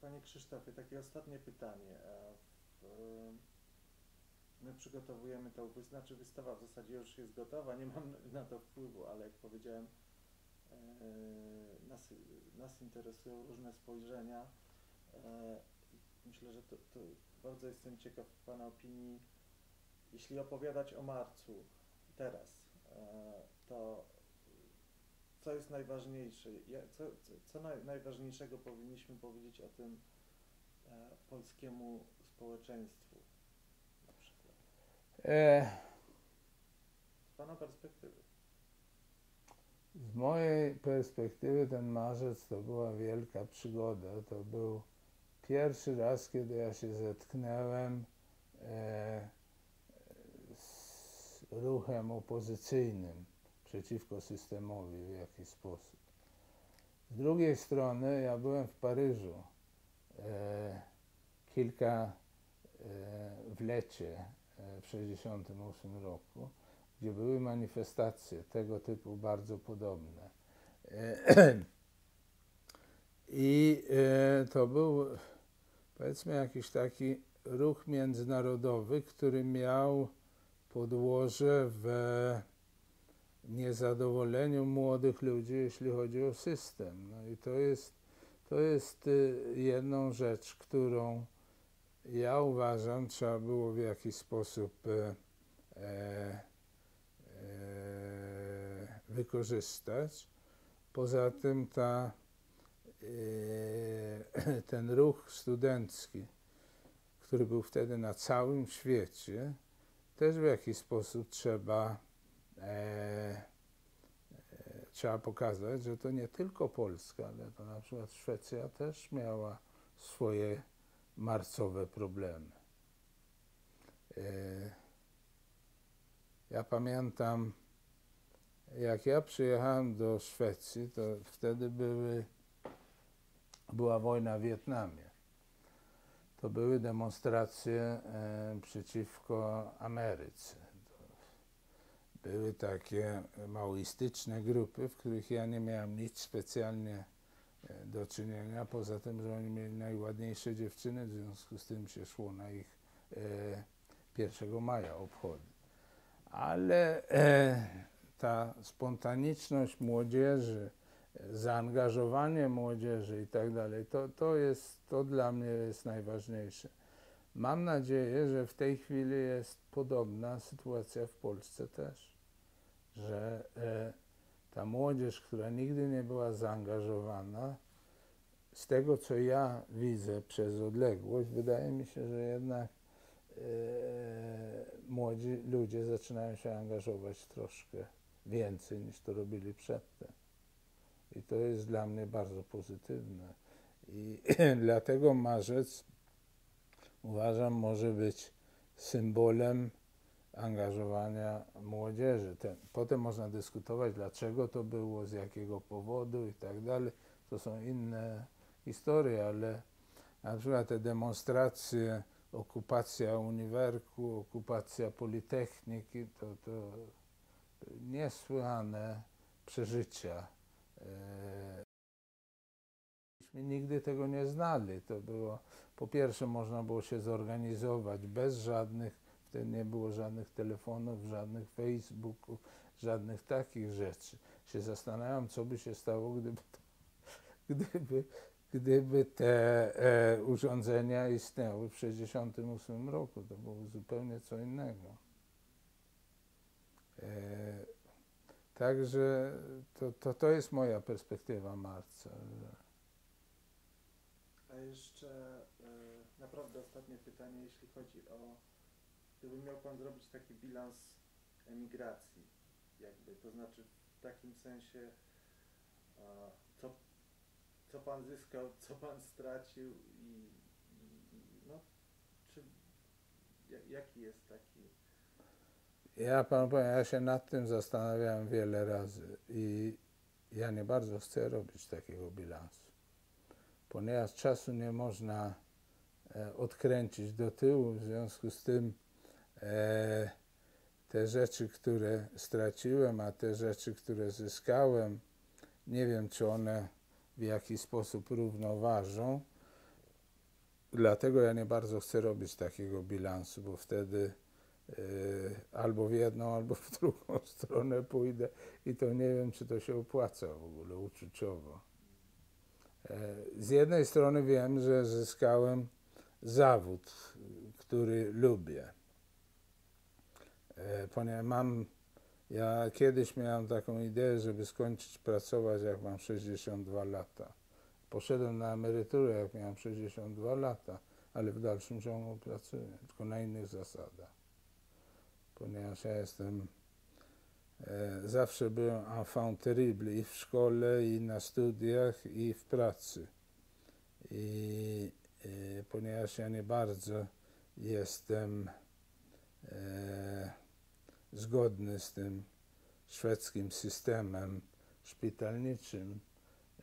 Panie Krzysztofie, takie ostatnie pytanie. My przygotowujemy to, znaczy wystawa w zasadzie już jest gotowa, nie mam na to wpływu, ale jak powiedziałem, nas interesują różne spojrzenia. Myślę, że to bardzo jestem ciekaw pana opinii. Jeśli opowiadać o marcu teraz, to co jest najważniejsze? Co najważniejszego powinniśmy powiedzieć o tym polskiemu społeczeństwu na przykład? Z pana perspektywy. Z mojej perspektywy ten marzec to była wielka przygoda. To był pierwszy raz, kiedy ja się zetknąłem z ruchem opozycyjnym przeciwko systemowi w jakiś sposób. Z drugiej strony ja byłem w Paryżu w lecie w 1968 roku, gdzie były manifestacje tego typu bardzo podobne. I to był, powiedzmy, jakiś taki ruch międzynarodowy, który miał podłoże w niezadowoleniu młodych ludzi, jeśli chodzi o system. No i to jest jedną rzecz, którą ja uważam, trzeba było w jakiś sposób wykorzystać. Poza tym ten ruch studencki, który był wtedy na całym świecie, też w jakiś sposób trzeba pokazać, że to nie tylko Polska, ale to na przykład Szwecja też miała swoje marcowe problemy. Ja pamiętam, jak ja przyjechałem do Szwecji, to wtedy była wojna w Wietnamie. To były demonstracje przeciwko Ameryce. Były takie maoistyczne grupy, w których ja nie miałem nic specjalnie do czynienia, poza tym, że oni mieli najładniejsze dziewczyny, w związku z tym się szło na ich 1 maja obchody. Ale ta spontaniczność młodzieży, zaangażowanie młodzieży i tak dalej, to dla mnie jest najważniejsze. Mam nadzieję, że w tej chwili jest podobna sytuacja w Polsce też, że ta młodzież, która nigdy nie była zaangażowana, z tego co ja widzę przez odległość, wydaje mi się, że jednak młodzi ludzie zaczynają się angażować troszkę więcej niż to robili przedtem. I to jest dla mnie bardzo pozytywne. I dlatego marzec, uważam, może być symbolem angażowania młodzieży. Potem można dyskutować, dlaczego to było, z jakiego powodu i tak dalej. To są inne historie, ale na przykład te demonstracje, okupacja uniwerku, okupacja Politechniki, to niesłychane przeżycia. Myśmy nigdy tego nie znali. To było, po pierwsze, można było się zorganizować bez żadnych, wtedy nie było żadnych telefonów, żadnych Facebooków, żadnych takich rzeczy. Się zastanawiam, co by się stało, gdyby te urządzenia istniały w 1968 roku. To było zupełnie co innego. Także to jest moja perspektywa marca. A jeszcze naprawdę ostatnie pytanie, jeśli chodzi o, gdyby miał Pan zrobić taki bilans emigracji, jakby, to znaczy w takim sensie, co Pan zyskał, co Pan stracił i no, czy, jaki jest taki... Ja panu powiem, ja się nad tym zastanawiałem wiele razy i ja nie bardzo chcę robić takiego bilansu, ponieważ czasu nie można odkręcić do tyłu, w związku z tym te rzeczy, które straciłem, a te rzeczy, które zyskałem, nie wiem, czy one w jakiś sposób równoważą. Dlatego ja nie bardzo chcę robić takiego bilansu, bo wtedy albo w jedną, albo w drugą stronę pójdę i to nie wiem, czy to się opłaca w ogóle uczuciowo. Z jednej strony wiem, że zyskałem zawód, który lubię. Ponieważ ja kiedyś miałem taką ideę, żeby skończyć pracować, jak mam 62 lata. Poszedłem na emeryturę, jak miałem 62 lata, ale w dalszym ciągu pracuję, tylko na innych zasadach. Ponieważ ja zawsze byłem enfant terrible i w szkole, i na studiach, i w pracy. I ponieważ ja nie bardzo jestem zgodny z tym szwedzkim systemem szpitalniczym,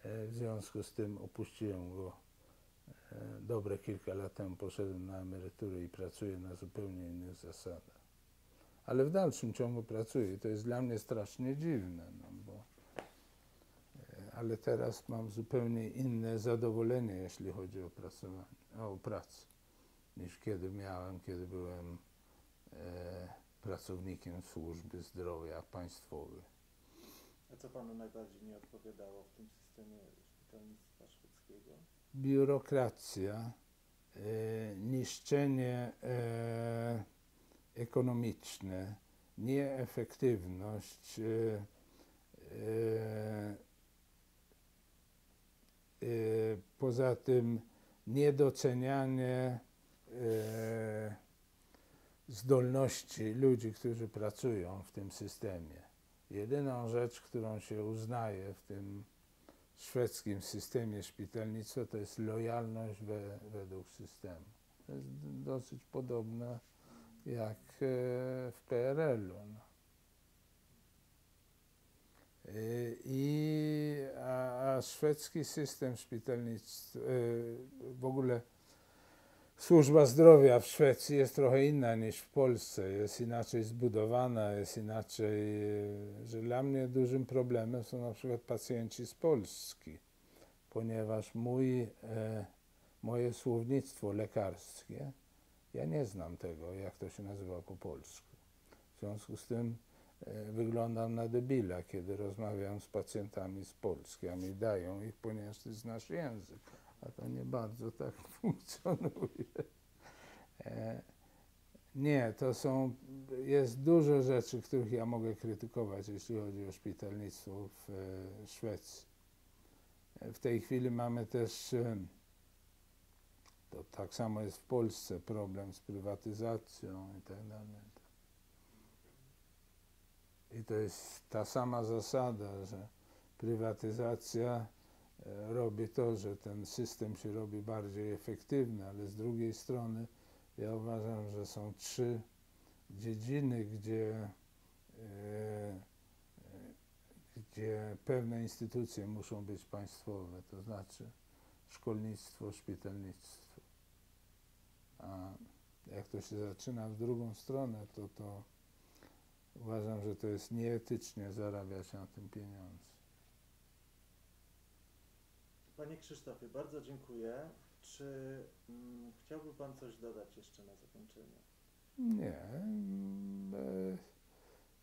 w związku z tym opuściłem go dobre kilka lat temu, poszedłem na emeryturę i pracuję na zupełnie innych zasadach. Ale w dalszym ciągu pracuję i to jest dla mnie strasznie dziwne, no bo, ale teraz mam zupełnie inne zadowolenie, jeśli chodzi o pracę, niż kiedy byłem pracownikiem służby zdrowia państwowej. A co Panu najbardziej nie odpowiadało w tym systemie szpitalnictwa szwedzkiego? Biurokracja, niszczenie ekonomiczne, nieefektywność, poza tym niedocenianie zdolności ludzi, którzy pracują w tym systemie. Jedyną rzecz, którą się uznaje w tym szwedzkim systemie szpitalnictwa, to jest lojalność według systemu. To jest dosyć podobne jak w PRL-u. No. A szwedzki system szpitalnictwa, w ogóle służba zdrowia w Szwecji jest trochę inna niż w Polsce, jest inaczej zbudowana, jest inaczej, że dla mnie dużym problemem są na przykład pacjenci z Polski, ponieważ moje słownictwo lekarskie, ja nie znam tego, jak to się nazywa po polsku. W związku z tym wyglądam na debila, kiedy rozmawiam z pacjentami z Polski, a mi dają ich, ponieważ ty znasz język. A to nie bardzo tak funkcjonuje. Nie, jest dużo rzeczy, których ja mogę krytykować, jeśli chodzi o szpitalnictwo w Szwecji. W tej chwili mamy też, to tak samo jest w Polsce, problem z prywatyzacją i tak dalej. I to jest ta sama zasada, że prywatyzacja robi to, że ten system się robi bardziej efektywny, ale z drugiej strony ja uważam, że są 3 dziedziny, gdzie pewne instytucje muszą być państwowe, to znaczy szkolnictwo, szpitalnictwo. A jak to się zaczyna w drugą stronę, to uważam, że to jest nieetycznie zarabiać na tym pieniądze. Panie Krzysztofie, bardzo dziękuję. Czy chciałby Pan coś dodać jeszcze na zakończenie? Nie.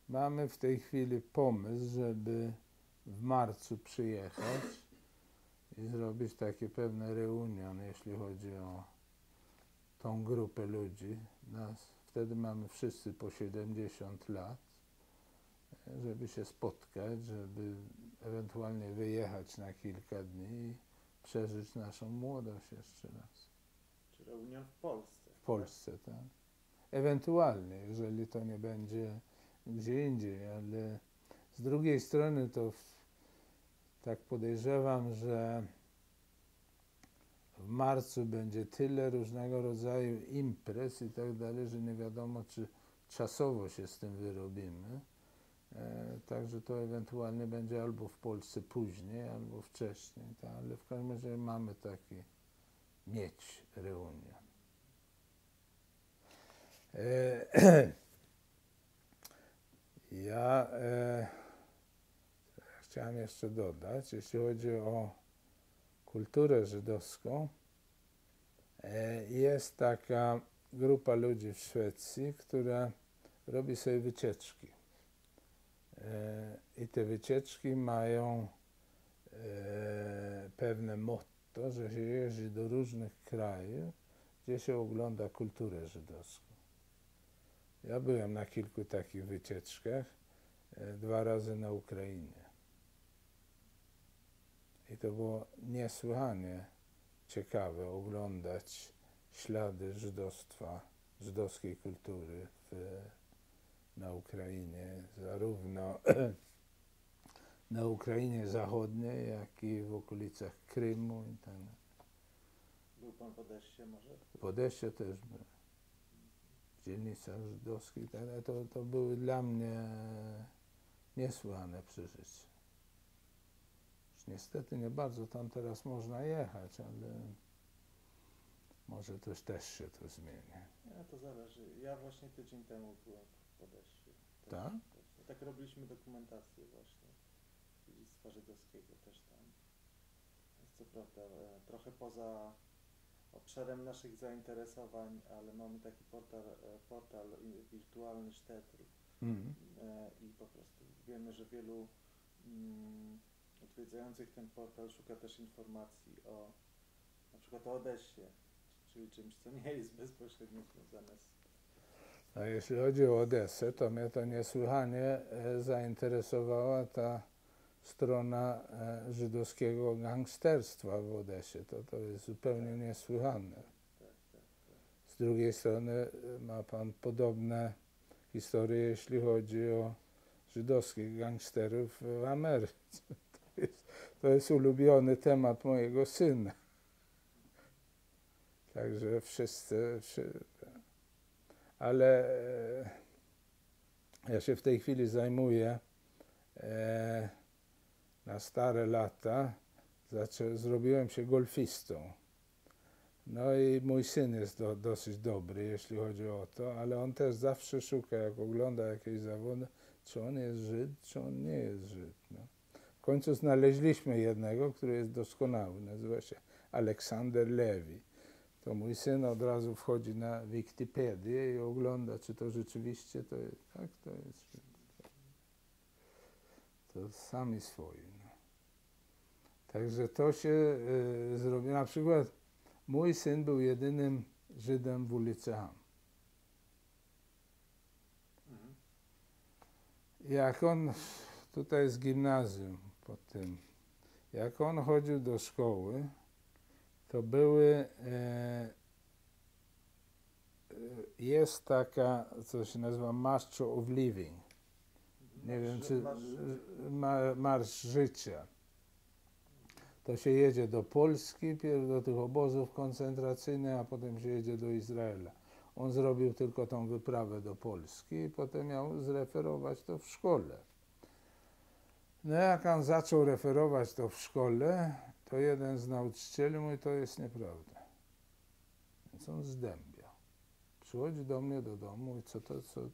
Mamy w tej chwili pomysł, żeby w marcu przyjechać i zrobić takie pewne reunion, jeśli chodzi o tą grupę ludzi. Wtedy mamy wszyscy po 70 lat, żeby się spotkać, żeby ewentualnie wyjechać na kilka dni i przeżyć naszą młodość jeszcze raz. Czy reunion w Polsce? W Polsce, tak. Ewentualnie, jeżeli to nie będzie gdzie indziej, ale z drugiej strony to tak podejrzewam, że w marcu będzie tyle różnego rodzaju imprez i tak dalej, że nie wiadomo, czy czasowo się z tym wyrobimy. Także to ewentualnie będzie albo w Polsce później, albo wcześniej, tak? Ale w każdym razie mamy mieć reunion. Ja chciałem jeszcze dodać, jeśli chodzi o kulturę żydowską, jest taka grupa ludzi w Szwecji, która robi sobie wycieczki. I te wycieczki mają pewne motto, że się jeździ do różnych krajów, gdzie się ogląda kulturę żydowską. Ja byłem na kilku takich wycieczkach, 2 razy na Ukrainie. I to było niesłychanie ciekawe oglądać ślady żydostwa, żydowskiej kultury na Ukrainie, zarówno na Ukrainie Zachodniej, jak i w okolicach Krymu. I tak. Był Pan w Odessie może? W Odessie też byłem. W dzielnicach żydowskich i tak dalej. To były dla mnie niesłychane przeżycie. Już niestety nie bardzo tam teraz można jechać, ale może też się to zmieni. Ja, to zależy. Ja właśnie tydzień temu byłem w Odessie. Tak? Tak robiliśmy dokumentację właśnie dziedzictwa żydowskiego też tam. Jest co prawda trochę poza obszarem naszych zainteresowań, ale mamy taki portal wirtualny Sztetl i po prostu wiemy, że wielu odwiedzających ten portal szuka też informacji na przykład o Odessie, czyli czymś, co nie jest bezpośrednio związane z... A jeśli chodzi o Odessę, to mnie to niesłychanie zainteresowała ta strona żydowskiego gangsterstwa w Odessie. To jest zupełnie niesłychane. Z drugiej strony ma Pan podobne historie, jeśli chodzi o żydowskich gangsterów w Ameryce. To jest ulubiony temat mojego syna. Także wszyscy. Ale ja się w tej chwili zajmuję na stare lata, zrobiłem się golfistą. No i mój syn jest dosyć dobry, jeśli chodzi o to, ale on też zawsze szuka, jak ogląda jakieś zawody, czy on jest Żyd, czy on nie jest Żyd. No. W końcu znaleźliśmy jednego, który jest doskonały, nazywa się Aleksander Lewi. To mój syn od razu wchodzi na Wikipedię i ogląda, czy to rzeczywiście to jest. Tak, to jest Żyd. To sami swoi. No. Także to się zrobi. Na przykład mój syn był jedynym Żydem w ulicy Ham. jak on, tutaj jest gimnazjum pod tym, jak on chodził do szkoły, to jest taka, co się nazywa March of Living. Nie wiem, czy Marsz Życia. To się jedzie do Polski, pierw do tych obozów koncentracyjnych, a potem się jedzie do Izraela. On zrobił tylko tą wyprawę do Polski i potem miał zreferować to w szkole. No jak on zaczął referować to w szkole, to jeden z nauczycieli mówi, to jest nieprawda. Więc on zdębiał. Przychodzi do mnie do domu, mówi, co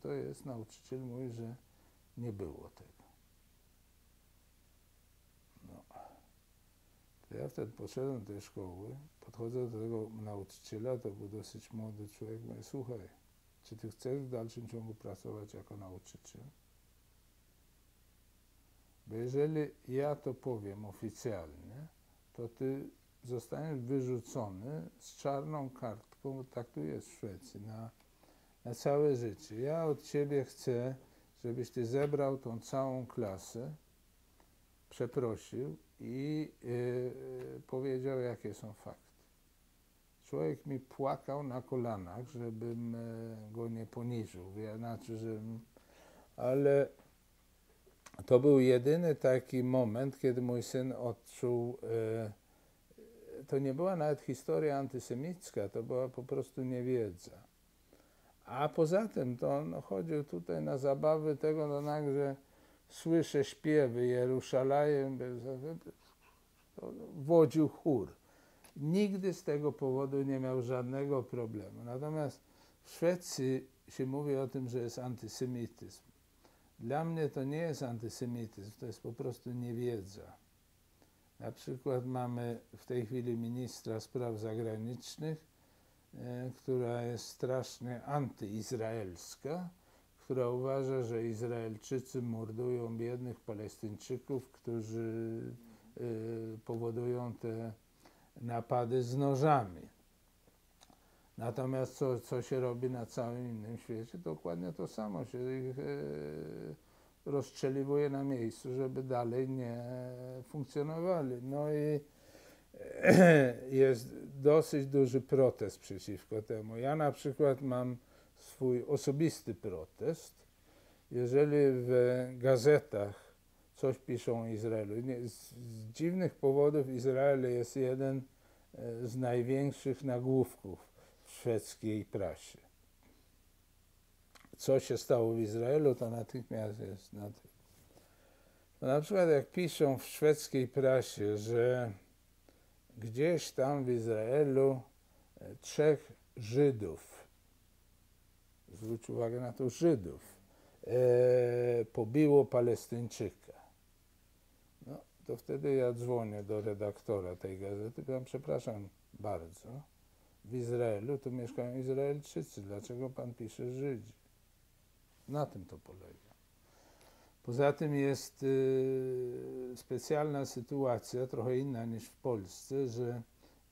to jest? Nauczyciel mówi, że nie było tego. No. To ja wtedy poszedłem do tej szkoły, podchodzę do tego nauczyciela, to był dosyć młody człowiek, mówię, słuchaj, czy ty chcesz w dalszym ciągu pracować jako nauczyciel? Bo jeżeli ja to powiem oficjalnie, to ty zostaniesz wyrzucony z czarną kartką, bo tak tu jest w Szwecji, na całe życie. Ja od ciebie chcę, żebyś ty zebrał tą całą klasę, przeprosił i powiedział, jakie są fakty. Człowiek mi płakał na kolanach, żebym go nie poniżył, ale to był jedyny taki moment, kiedy mój syn odczuł, to nie była nawet historia antysemicka, to była po prostu niewiedza. A poza tym to on chodził tutaj na zabawy tego, no nagle słyszę śpiewy Jeruszalajem, wodził chór. Nigdy z tego powodu nie miał żadnego problemu. Natomiast w Szwecji się mówi o tym, że jest antysemityzm. Dla mnie to nie jest antysemityzm, to jest po prostu niewiedza. Na przykład mamy w tej chwili ministra spraw zagranicznych, która jest strasznie antyizraelska, która uważa, że Izraelczycy mordują biednych Palestyńczyków, którzy powodują te napady z nożami. Natomiast co się robi na całym innym świecie, dokładnie to samo się ich rozstrzeliwuje na miejscu, żeby dalej nie funkcjonowali. No i jest dosyć duży protest przeciwko temu. Ja na przykład mam swój osobisty protest. Jeżeli w gazetach coś piszą o Izraelu, z dziwnych powodów Izrael jest jeden z największych nagłówków w szwedzkiej prasie. Co się stało w Izraelu, to natychmiast jest na tym. Na przykład jak piszą w szwedzkiej prasie, że gdzieś tam w Izraelu 3 Żydów, zwróć uwagę na to, Żydów, pobiło Palestyńczyka. No, to wtedy ja dzwonię do redaktora tej gazety, powiem, przepraszam bardzo, w Izraelu to mieszkają Izraelczycy, dlaczego pan pisze Żydzi? Na tym to polega. Poza tym jest specjalna sytuacja, trochę inna niż w Polsce, że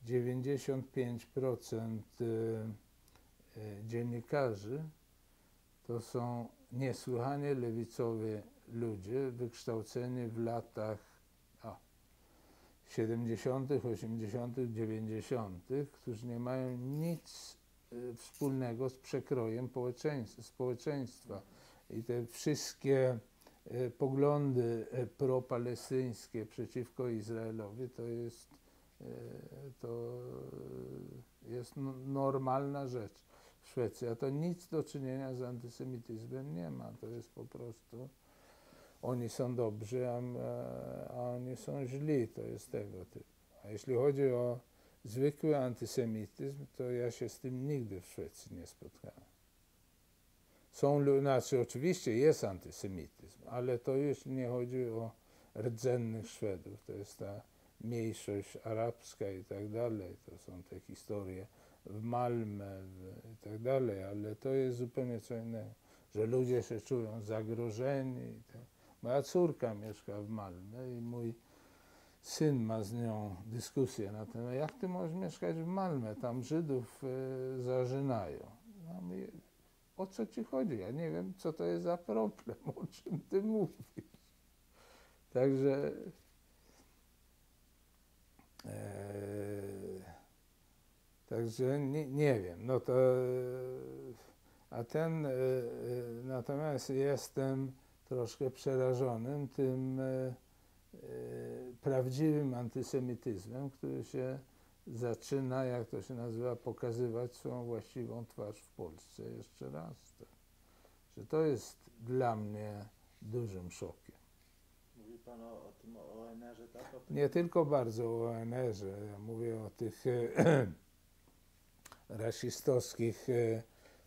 95% dziennikarzy to są niesłychanie lewicowi ludzie, wykształceni w latach 70., 80., 90., którzy nie mają nic wspólnego z przekrojem społeczeństwa. I te wszystkie poglądy propalestyńskie przeciwko Izraelowi to jest normalna rzecz w Szwecji, a to nic do czynienia z antysemityzmem nie ma. To jest po prostu, oni są dobrzy, a oni są źli, to jest tego typu. A jeśli chodzi o zwykły antysemityzm, to ja się z tym nigdy w Szwecji nie spotkałem. Oczywiście jest antysemityzm, ale to jeśli nie chodzi o rdzennych Szwedów, to jest ta mniejszość arabska i tak dalej, to są te historie w Malmö i tak dalej, ale to jest zupełnie co innego, że ludzie się czują zagrożeni. Moja córka mieszka w Malmö i mój syn ma z nią dyskusję na temat, jak ty możesz mieszkać w Malmö, tam Żydów zarzynają. No, o co ci chodzi? Ja nie wiem, co to jest za problem, o czym ty mówisz. Także także nie wiem, no to natomiast jestem troszkę przerażonym tym prawdziwym antysemityzmem, który się zaczyna, jak to się nazywa, pokazywać swoją właściwą twarz w Polsce jeszcze raz. Tak. Że to jest dla mnie dużym szokiem. Mówi Pan o tym ONR-ze, tak? O tym... Nie tylko bardzo o ONR-ze, ja mówię o tych rasistowskich,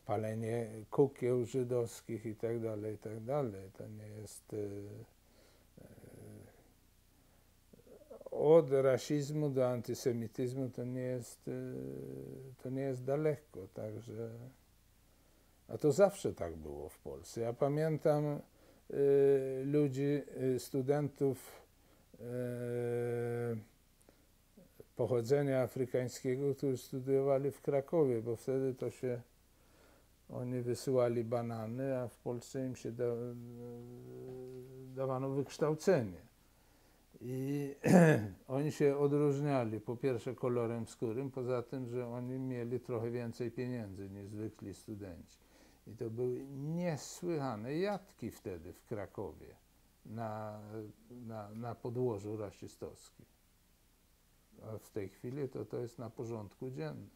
palenie kukieł żydowskich i tak dalej, i tak dalej. To nie jest od rasizmu do antysemityzmu to nie jest daleko, także a to zawsze tak było w Polsce. Ja pamiętam ludzi, studentów pochodzenia afrykańskiego, którzy studiowali w Krakowie, bo wtedy to się oni wysyłali banany, a w Polsce im się dawano wykształcenie. I oni się odróżniali po pierwsze kolorem skóry, poza tym, że oni mieli trochę więcej pieniędzy niż zwykli studenci. I to były niesłychane jatki wtedy w Krakowie na podłożu rasistowskim. A w tej chwili to jest na porządku dziennym.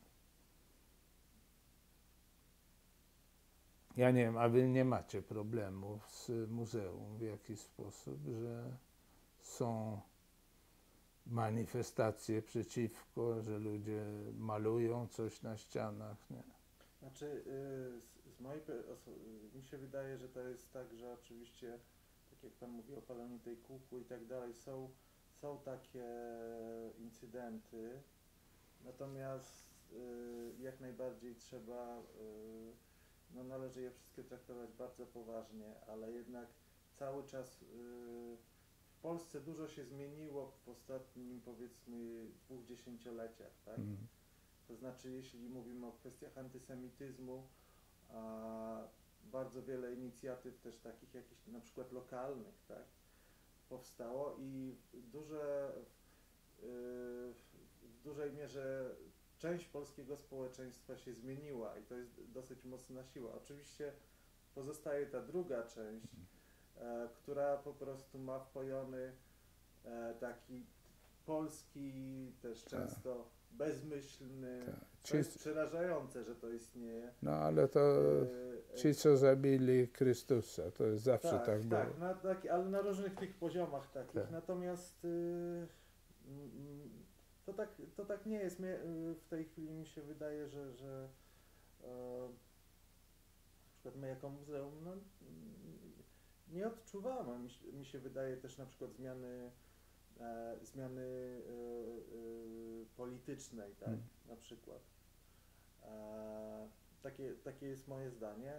Ja nie wiem, a wy nie macie problemów z muzeum w jakiś sposób, że są manifestacje przeciwko, że ludzie malują coś na ścianach, nie? Znaczy, mi się wydaje, że to jest tak, że oczywiście, tak jak Pan mówi o paleniu tej kuku i tak dalej, są takie incydenty, natomiast jak najbardziej trzeba, no należy je wszystkie traktować bardzo poważnie, ale jednak cały czas w Polsce dużo się zmieniło w ostatnim, powiedzmy, 2 dziesięcioleciach, tak? To znaczy, jeśli mówimy o kwestiach antysemityzmu, bardzo wiele inicjatyw też takich jakichś na przykład lokalnych, tak, powstało i w dużej mierze część polskiego społeczeństwa się zmieniła i to jest dosyć mocna siła. Oczywiście pozostaje ta druga część, która po prostu ma wpojony taki polski, też często bezmyślny, to jest przerażające, że to istnieje. No ale to ci, co zabili Chrystusa, to jest zawsze tak było. Tak, ale na różnych tych poziomach takich. Tak. Natomiast to tak nie jest. W tej chwili mi się wydaje, że na przykład my jako muzeum no, nie odczuwamy. Mi się wydaje też na przykład zmiany politycznej, tak, na przykład. Takie jest moje zdanie.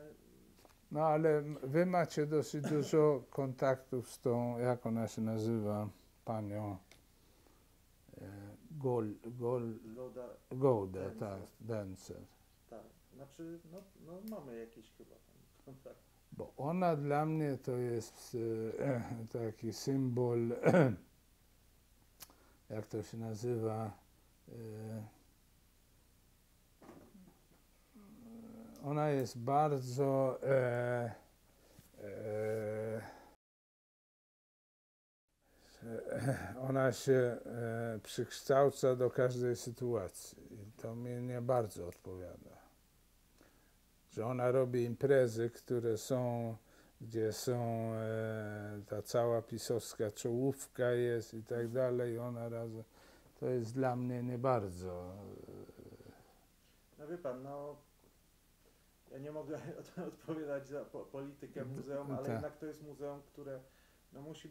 No ale wy macie dosyć dużo kontaktów z tą, jak ona się nazywa, panią Gołdę, tak, Dencer. Tak, znaczy, no mamy jakieś chyba tam kontakt. Bo ona dla mnie to jest taki symbol, jak to się nazywa, ona jest bardzo ona się przykształca do każdej sytuacji i to mnie nie bardzo odpowiada. Że ona robi imprezy, które są, gdzie są ta cała pisowska czołówka jest i tak dalej, ona razem, to jest dla mnie nie bardzo. No wie Pan, no ja nie mogę odpowiadać za politykę muzeum, ale jednak to jest muzeum, które no musi,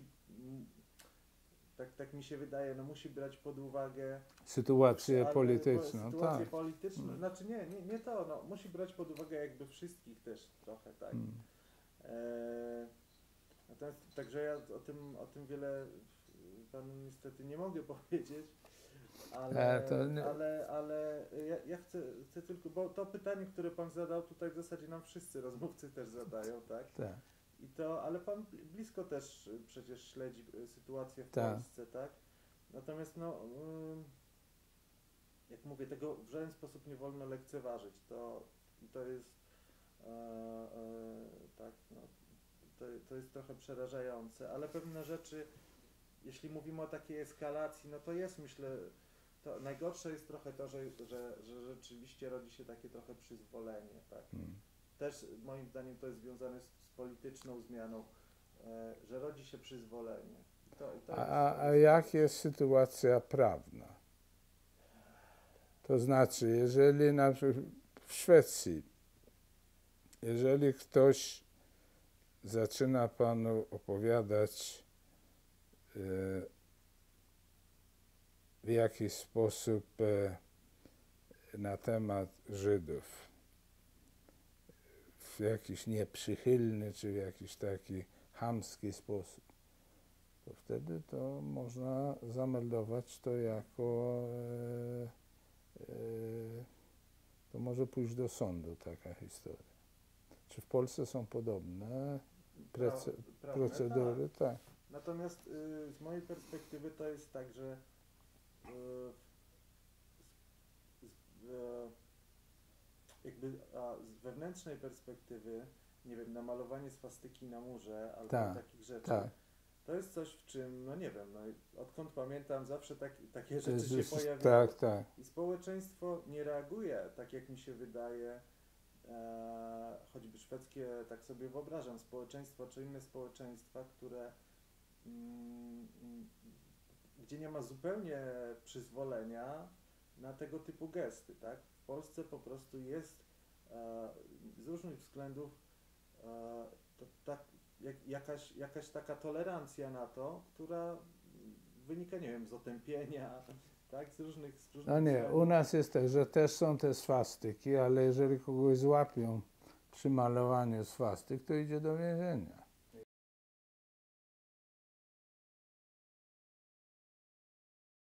tak mi się wydaje, no musi brać pod uwagę sytuację polityczną. Sytuację tak. polityczną, znaczy nie to, no musi brać pod uwagę jakby wszystkich też trochę, tak. Natomiast także ja o tym wiele Panu niestety nie mogę powiedzieć, ale ja chcę tylko, bo to pytanie, które pan zadał, tutaj w zasadzie nam wszyscy rozmówcy też zadają, tak? Tak. Ale pan blisko też przecież śledzi sytuację w Tak. Polsce, tak? Natomiast no, jak mówię, tego w żaden sposób nie wolno lekceważyć. To jest tak, no, to jest trochę przerażające, ale pewne rzeczy, jeśli mówimy o takiej eskalacji, no to jest, myślę, to najgorsze jest trochę to, że rzeczywiście rodzi się takie trochę przyzwolenie, tak? Też moim zdaniem to jest związane z polityczną zmianą, że rodzi się przyzwolenie. A jak jest sytuacja prawna? To znaczy, jeżeli na przykład w Szwecji, jeżeli ktoś zaczyna panu opowiadać w jakiś sposób na temat Żydów, w jakiś nieprzychylny, czy w jakiś taki chamski sposób, to wtedy to można zameldować to jako to może pójść do sądu taka historia. Czy w Polsce są podobne procedury? Tak. Natomiast z mojej perspektywy to jest tak, że jakby z wewnętrznej perspektywy, nie wiem, namalowanie swastyki na murze albo takich rzeczy, to jest coś, w czym, no nie wiem, no, odkąd pamiętam, zawsze takie rzeczy się pojawiają. Tak. I społeczeństwo nie reaguje, tak jak mi się wydaje, choćby szwedzkie, tak sobie wyobrażam, społeczeństwo czy inne społeczeństwa, które gdzie nie ma zupełnie przyzwolenia na tego typu gesty, tak? W Polsce po prostu jest z różnych względów jakaś taka tolerancja na to, która wynika, nie wiem, z otępienia, tak? Z różnych No nie, względów. u nas jest tak, że też są te swastyki, ale jeżeli kogoś złapią przy malowaniu swastyk, to idzie do więzienia.